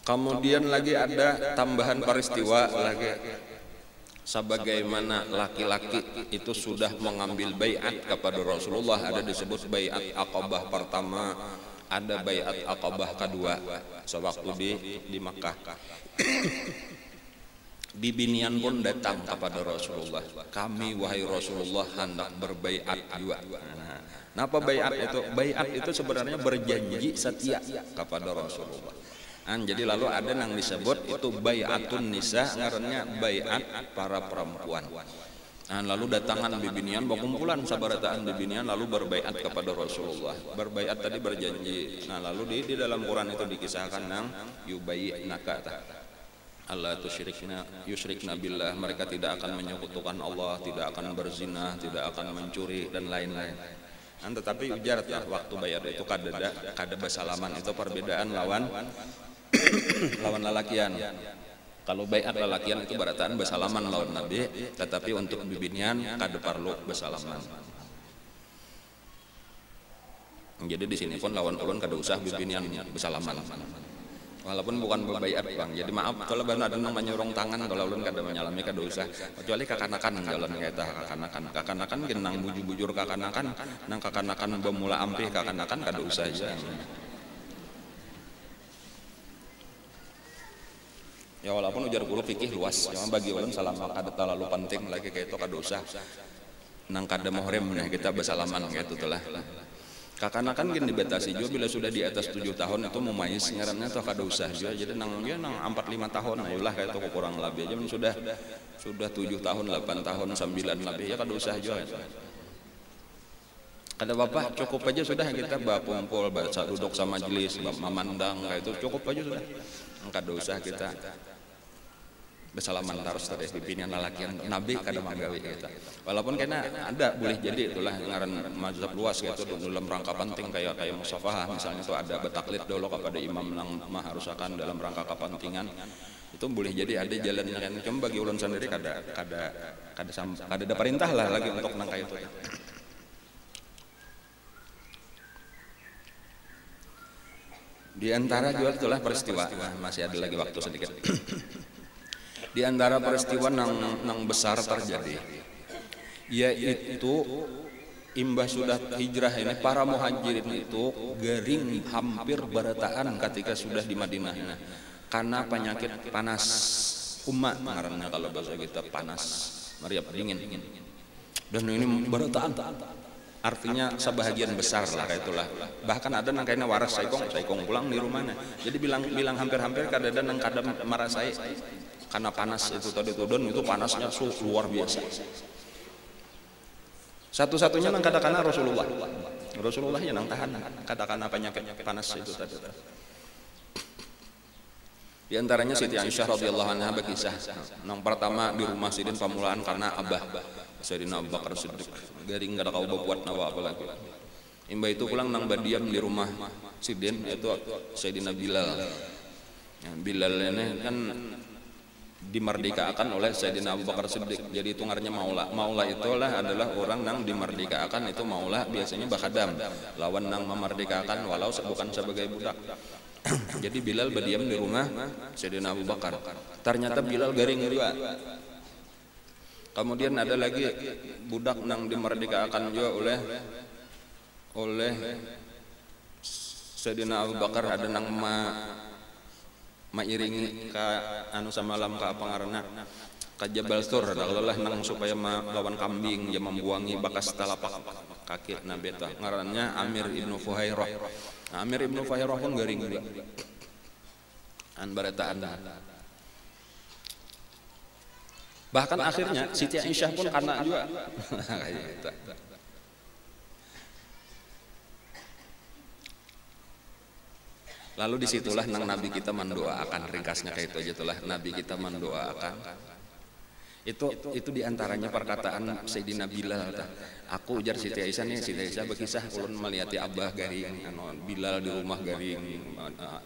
Kemudian lagi ada tambahan peristiwa lagi, sebagaimana laki-laki itu sudah mengambil baiat kepada Rasulullah, ada disebut baiat Aqabah pertama, ada baiat Aqabah kedua sewaktu di Makkah. Bibinian pun datang kepada Rasulullah, kami wahai Rasulullah hendak berbaiat juga. Napa baiat itu? Baiat itu sebenarnya berjanji setia kepada Rasulullah. Jadi lalu ada yang disebut itu baiatun nisa, ngarannya baiat para perempuan. Lalu datangan bibinian berkumpulan sabarataan bibinian lalu berbaiat kepada Rasulullah. Berbaiat tadi berjanji. Lalu di dalam Quran itu dikisahkan nang yubayyinaka Allah yusyrikna billah, mereka tidak akan menyekutukan Allah, tidak akan berzina, tidak akan mencuri dan lain-lain. Tetapi ujar ya waktu bayar itu kada bersalaman, itu perbedaan lawan lalakian. Kalau baiat lalakian itu barataan bersalaman lawan Nabi, tetapi untuk bibinian kada perlu bersalaman. Jadi di sini pun lawan ulun kada usah bibinian bersalaman. Walaupun bukan berbaiat bang, jadi maaf kalau benar ada nang menyurung tangan, kalau ulun kada menyalami kada usah, kecuali kakanakan jalan kita kakanakan genang bujur kakanakan, nang kakanakan bemula ampih kakanakan kada usah aja. Ya walaupun ujar kulo fikih luas, cuma bagi ulun selama kada terlalu penting lagi kayak itu kada usah, nang kada muhrim nah kita bersalaman kayak itu lah. Kakanakan gini dibatasi juga bila sudah di atas 7 tahun itu memayis ngarannya atau kada usah juga, jadi nang 4-5 tahun ayolah kayak itu kurang lebih aja sudah 7 tahun 8 tahun 9 lebih ya kada usah juga. Kada apa cukup aja sudah kita berkumpul baca duduk sama majelis memandang kayak itu cukup aja sudah, kada usah kita bersalaman terus tadi pimpinan lalakian Nabi kada manggawi kita. Walaupun kena ada boleh jadi itulah ngaran mazhab luas gitu dalam rangka penting kayak musafahah misalnya itu ada betaklid dulu kepada imam nang mengharusakan dalam rangka kepentingan itu boleh jadi ada jalan yang cuma bagi ulun sendiri kada ada perintah lah lagi untuk nang kayak itu. Di antara juga itulah peristiwa, masih ada lagi waktu sedikit. Di antara peristiwa nang besar terjadi, yaitu imbas sudah hijrah ini para muhajirin itu garing hampir barataan ketika sudah di Madinah karena penyakit panas umma ngarannya kalau bahasa kita panas meriap dingin dan ini barataan artinya sebahagian besar lah kayak itulah, bahkan ada nang kayaknya waras saikong pulang di rumahnya, jadi bilang hampir kada ada nang kada marasai karena panas itu tadi tudun itu panasnya luar biasa. Satu-satunya nang katakan Rasulullah yang nang tahan katakan penyakit panas itu tadi. Di antaranya Siti Aisyah radhiyallahu anha berkisah nang pertama di rumah Sidin pamulaan karena abah Sayyidina Abu Bakar Siddiq garing kada kau buat nawa apa lagi. Imba itu pulang nang badiam di rumah Sidin itu Sayyidina Bilal. Bilal ini kan dimerdekakan oleh Sayyidina Abu Bakar Siddiq, jadi itu ngarannya maula itulah adalah orang yang dimerdekakan, itu maula biasanya bakadam lawan yang memerdekakan walau bukan sebagai budak. Jadi Bilal berdiam di rumah Sayyidina Abu Bakar, ternyata Bilal garing juga. Kemudian ada lagi budak yang dimerdekakan juga oleh Sayyidina Abu Bakar, ada nang mairingi ka anu samalam ka pangarana ka Jabal Tur adalah nang supaya melawan kambing ya membuangi bakas talapak kaki Nabi ta ngarannya Amir ibnu Fuhairah. Amir ibnu Fuhairah pun garing juga an barataan. Bahkan akhirnya Siti Aisyah pun kena juga. Lalu disitulah nang Nabi kita mendoakan, ringkasnya kayak itu aja itulah Nabi kita mendoakan Itu diantaranya perkataan Sayyidina Bilal. Aku ujar Siti Aisyah nih, Siti Aisyah berkisah ulun melihat Abah garing Bilal di rumah garing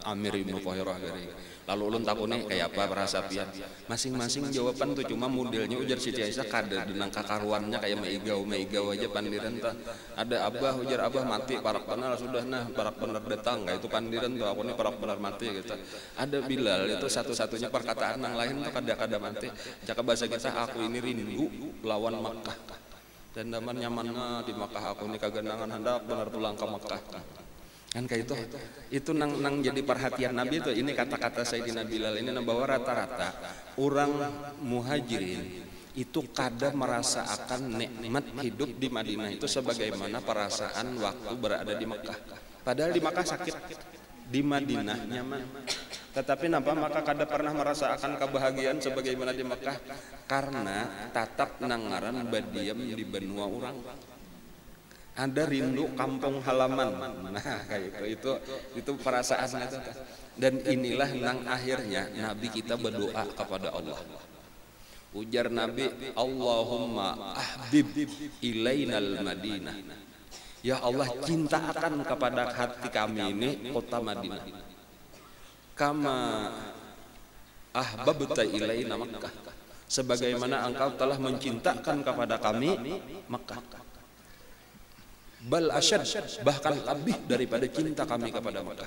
Amir ibnu Fuhairah garing. Lalu ulun takuni kayak apa perasapian. Masing-masing jawaban tuh cuma modelnya ujar Siti Aisyah kada denang kakaruannya kayak meigau aja pandiran tah. Ada Abah ujar Abah mati parak benar sudah nah parak benar datang kayak itu pandiran tuh aku nih parak benar mati gitu. Ada Bilal itu satu-satunya perkataan yang lain tuh kada mati. Jaka bahasa kita aku ini rindu lawan Makkah. Dan daman nyamanna di Makkah aku nih kagenangan hendak benar pulang ke Makkah. Kan kayak itu nang jadi perhatian Nabi itu. Ini kata-kata Sayyidina Bilal ini bahwa rata-rata orang muhajirin itu kada merasakan nikmat hidup di Madinah itu sebagaimana perasaan waktu berada di Makkah. Padahal di Makkah sakit, di Madinah nyaman. Tetapi napa maka kada pernah merasakan kebahagiaan sebagaimana di Makkah karena tatap nangaran badiam di benua orang. Ada rindu kampung halaman. Nah, kayak itu perasaan itu. Dan inilah nang akhirnya Nabi kita berdoa kepada Allah. Ujar Nabi, Allahumma ahbib ilainal Madinah. Ya Allah, cintakan kepada hati kami ini kota Madinah. Kama ahbabta ilaina Makkah, sebagaimana engkau telah mencintakan kepada kami Makkah. Bal asyad, bahkan lebih daripada cinta kami kepada Makkah.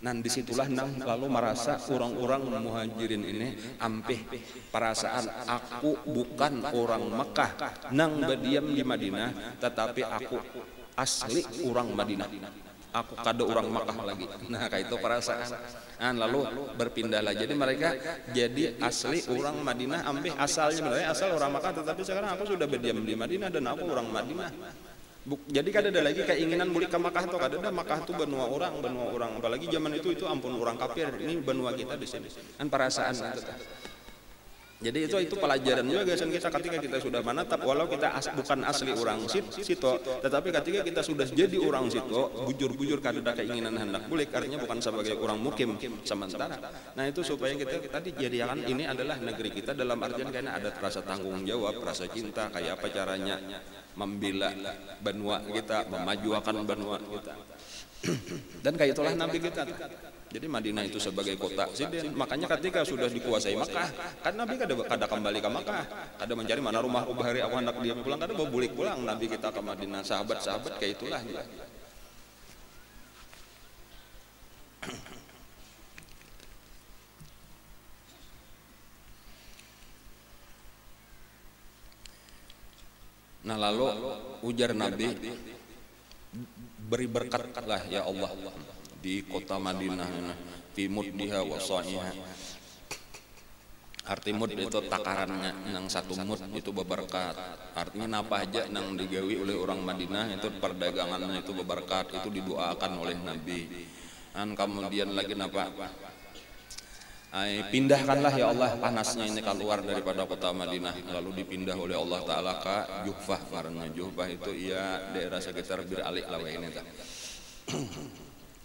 Nah disitulah nang lalu merasa orang-orang muhajirin ini ampih perasaan aku bukan orang Makkah nang berdiam di Madinah, tetapi aku asli orang Madinah. Aku kada orang Makkah lagi. Nah kayak itu perasaan. Nah, lalu berpindahlah. Jadi mereka jadi asli orang Madinah, ambil asalnya sebenarnya asal orang Makkah, tetapi sekarang aku sudah berdiam di Madinah dan aku orang Madinah. Jadi kada ada lagi keinginan balik ke Makkah atau kada ada. Makkah itu benua orang. Apalagi zaman itu ampun orang kafir. Ini benua kita di sini. Kan perasaan itu. Jadi itu pelajaran juga guys kita ketika kita sudah manatap, walau kita bukan asli orang situ, tetapi ketika kita sudah jadi orang situ, bujur kada ada keinginan hendak balik, artinya bukan sebagai orang mukim sementara. Nah itu supaya kita tadi jadikan ini adalah negeri kita dalam artian karena ada rasa tanggung jawab, rasa cinta, kayak apa caranya membela benua kita, memajukan benua kita. Dan kayak itulah Nabi kita. Jadi Madinah itu sebagai kota siden. Makanya ketika sudah dikuasai Makkah, kan Nabi kada kembali ke Makkah, kada mencari mana rumah hari aku hendak dia pulang, kada bawa bulik pulang Nabi kita ke Madinah. Sahabat-sahabat kayak itulah dia. Nah lalu ujar Nabi, beri berkatlah ya Allah di kota Madinah, fi muddiha wa sa'iha. Arti mud itu takarannya, nang satu mud itu berberkat. Artinya apa aja nang digawi oleh orang Madinah itu perdagangannya itu berberkat, itu didoakan oleh Nabi. Dan kemudian lagi napa? Pindahkanlah ya Allah panasnya ini keluar daripada kota Madinah, lalu dipindah oleh Allah Ta'ala ke Juhfah. Karena Juhfah itu ya daerah sekitar Bir Ali lawe ini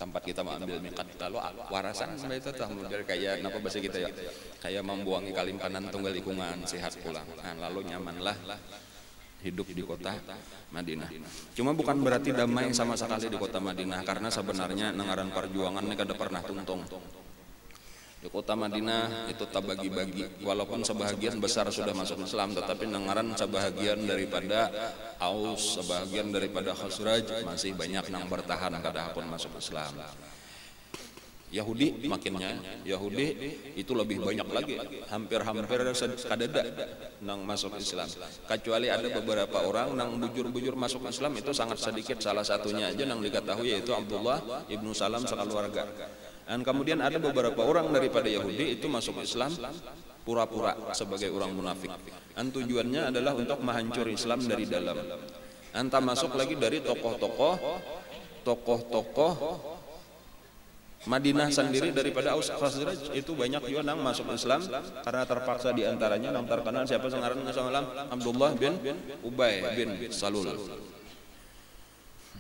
tempat kita mengambil miqat. Lalu warasan sampai itu jadi kayak kenapa bahasa kita ya, kayak membuangi kalim kanan tunggal ikungan sehat pulang. Nah, lalu nyamanlah hidup di kota Madinah. Cuma bukan berarti damai sama sekali di kota Madinah, karena sebenarnya nengaran perjuangan ini kada pernah tuntung. Di kota Madinah itu tak bagi-bagi, walaupun sebahagian besar sudah masuk Islam, tetapi nengaran sebahagian daripada Aus, sebahagian daripada Khazraj masih banyak nang bertahan kada pun masuk Islam. Yahudi makinnya, Yahudi itu lebih banyak lagi, hampir-hampir kadada nang masuk Islam. Kecuali ada beberapa orang nang bujur-bujur masuk Islam itu sangat sedikit, salah satunya aja nang diketahui yaitu Abdullah ibnu Salam sekeluarga. Dan kemudian ada beberapa orang daripada Yahudi itu masuk Islam pura-pura sebagai orang munafik. Dan tujuannya adalah untuk menghancur Islam dari dalam. Entah masuk lagi dari tokoh-tokoh Madinah sendiri daripada Aus Khazraj itu banyak juga nang masuk Islam karena terpaksa diantaranya nang terkenal siapa sengaran Islam Abdullah bin Ubay bin Salul.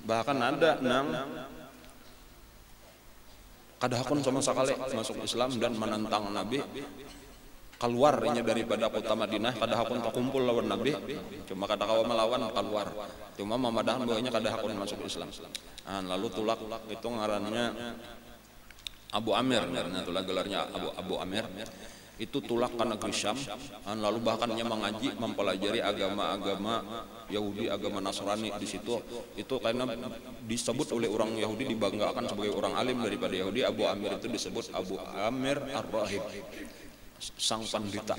Bahkan ada nang kadahakun sama sekali masuk Islam dan menentang Nabi keluar nya daripada kota Madinah kada hakun kumpul lawan Nabi, cuma kada kawa melawan keluar, cuma mamadahan bahwanya kada hakun masuk Islam. Lalu tulak itu ngarannya Abu Amir, ngarannya tulak gelarnya Abu Amir, itu tulak ke negeri Syam, lalu bahkan nya mengaji mempelajari agama-agama Yahudi, agama Nasrani di situ. Itu karena disebut oleh orang Yahudi, dibanggakan sebagai orang alim daripada Yahudi. Abu Amir itu disebut Abu Amir Ar-Rahib, sang pandita.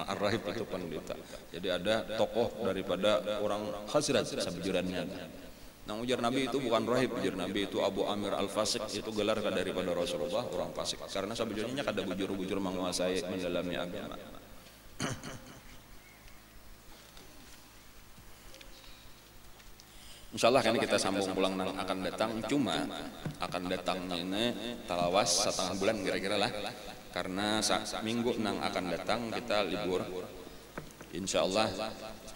Ar-Rahib itu pandita. Jadi ada tokoh daripada orang Khazraj sabujurannya. Nah, ujar Nabi itu bukan rahib, ujar Nabi itu Abu Amir Al-Fasik, itu gelar daripada Rasulullah orang fasik. Karena sabujurnya kada bujur-bujur menguasai mendalami agama. Insyaallah kan kita sambung pulang nang akan datang, cuma akan datangnya ini talawas setengah bulan kira-kira lah. Karena minggu nang akan datang kita libur. Insyaallah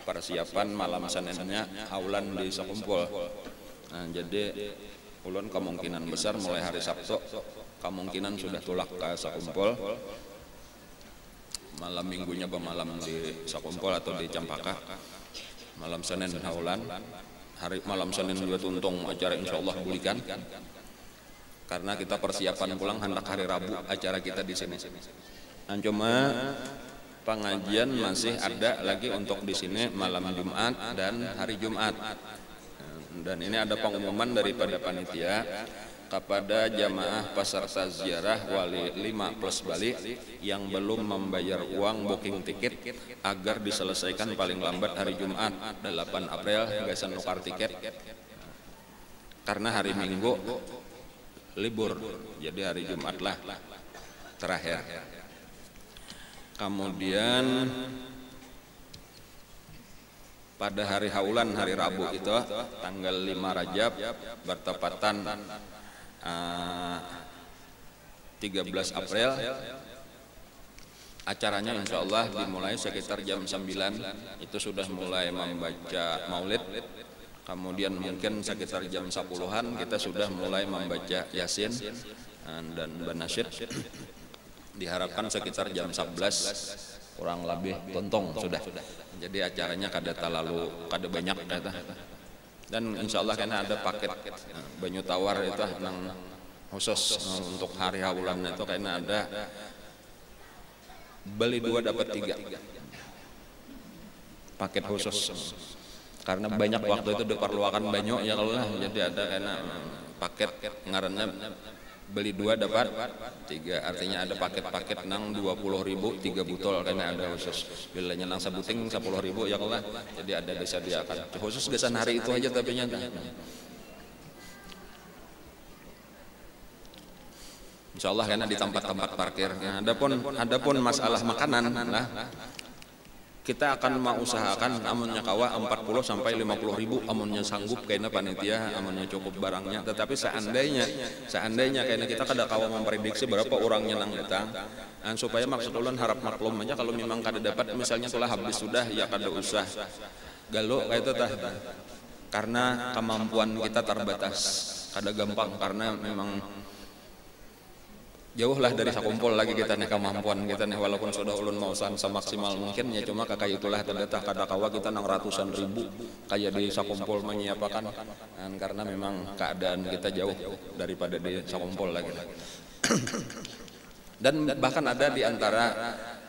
persiapan malam Seninnya aulan di Sakumpul. Nah, jadi ulun kemungkinan besar mulai hari Sabtu kemungkinan sudah tulak ke Sakumpul. Malam minggunya bermalam di Sakumpul atau di Campaka. Malam Senin aulan. Hari malam Senin juga tuntung acara insyaallah bulikan. Karena kita persiapan pulang hendak hari Rabu acara kita di sini. Nah, cuma pengajian masih ada lagi untuk di sini malam Jumat dan hari Jumat. Dan ini ada pengumuman daripada panitia kepada jamaah peserta ziarah wali 5 plus balik yang belum membayar uang booking tiket agar diselesaikan paling lambat hari Jumat 8 April gasan nukar tiket. Karena hari Minggu libur, jadi hari Jumat lah terakhir. Kemudian pada hari haulan hari Rabu itu tanggal 5 Rajab bertepatan 13 April acaranya insyaallah dimulai sekitar jam 9. Itu sudah mulai membaca maulid. Kemudian mungkin sekitar jam 10-an kita sudah mulai membaca Yasin dan Banasyid. Diharapkan sekitar jam 11 kurang lebih tontong sudah. Jadi acaranya kada banyak kata. Dan insyaallah karena ada paket banyu tawar itu nang khusus untuk hari haulan itu karena ada beli 2 dapat 3 paket khusus. Karena banyak waktu itu diperlukan banyak ya kalau lah. Jadi ada karena paket ngarannya beli 2 dapat 3, artinya ada paket-paket nang 20.000 3 botol karena ada khusus. Bilanya nang sabuting 10.000 ya kalau lah. Jadi ada disediakan khusus gesan hari itu aja tapi nyata. Insyaallah karena di tempat-tempat parkir. Adapun masalah makanan lah kita akan mengusahakan amunnya kawa 40 sampai 50.000 amunnya sanggup karena panitia amunnya cukup barangnya. Tetapi seandainya karena kita kada kawa memprediksi berapa orangnya nang datang, supaya maksud ulun harap maklum aja kalau memang kada dapat misalnya telah habis sudah ya kada usah galo kayak itu tah. Karena kemampuan kita terbatas, kada gampang karena memang jauh lah dari Sakumpul lagi kita nih kemampuan kita nih walaupun sudah ulun mau semaksimal mungkin ya cuma kakak itulah terdatah kada kawa kita nang ratusan ribu kayak di Sakumpul menyiapakan karena memang keadaan kita jauh daripada di Sakumpul lagi. Dan bahkan ada di antara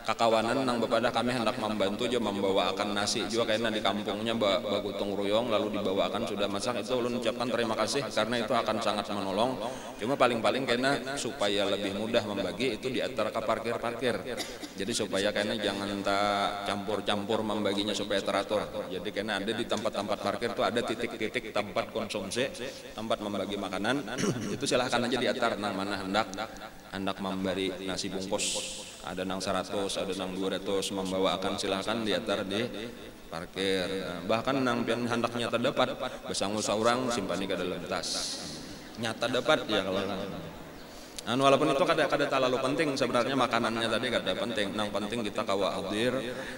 kakawanan nang bepada kami hendak membantu juga membawakan nasi juga karena di kampungnya bagutong ruyong lalu dibawakan sudah masak. Itu ulun ucapkan terima kasih karena itu akan sangat menolong. Cuma paling-paling karena supaya lebih mudah membagi itu di antara parkir-parkir. Jadi supaya karena jangan campur-campur membaginya supaya teratur. Jadi karena ada di tempat-tempat parkir itu ada titik-titik tempat konsumsi, tempat membagi makanan. Itu silahkan aja diatar nang mana hendak memberi nasi bungkus. Ada nang 100, ada nang 200 membawakan silahkan diatar di parkir. Bahkan nang pian hendak nyata dapat besangu seorang simpani ke dalam tas. Nyata dapat ya kalau walaupun itu kada terlalu penting sebenarnya makanannya tadi kada penting. Nang penting kita kawa hadir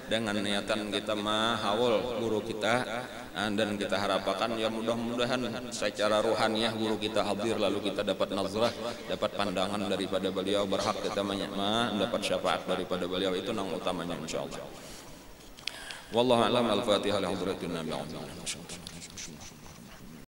dengan niatan kita mahawul guru kita dan kita harapkan ya mudah-mudahan secara rohaniah guru kita hadir lalu kita dapat nazrah, dapat pandangan daripada beliau, berhak kita mendapat syafaat daripada beliau, itu yang utamanya insyaallah. Wallahu a'lam. Al-Fatihah li hadratin Nabi.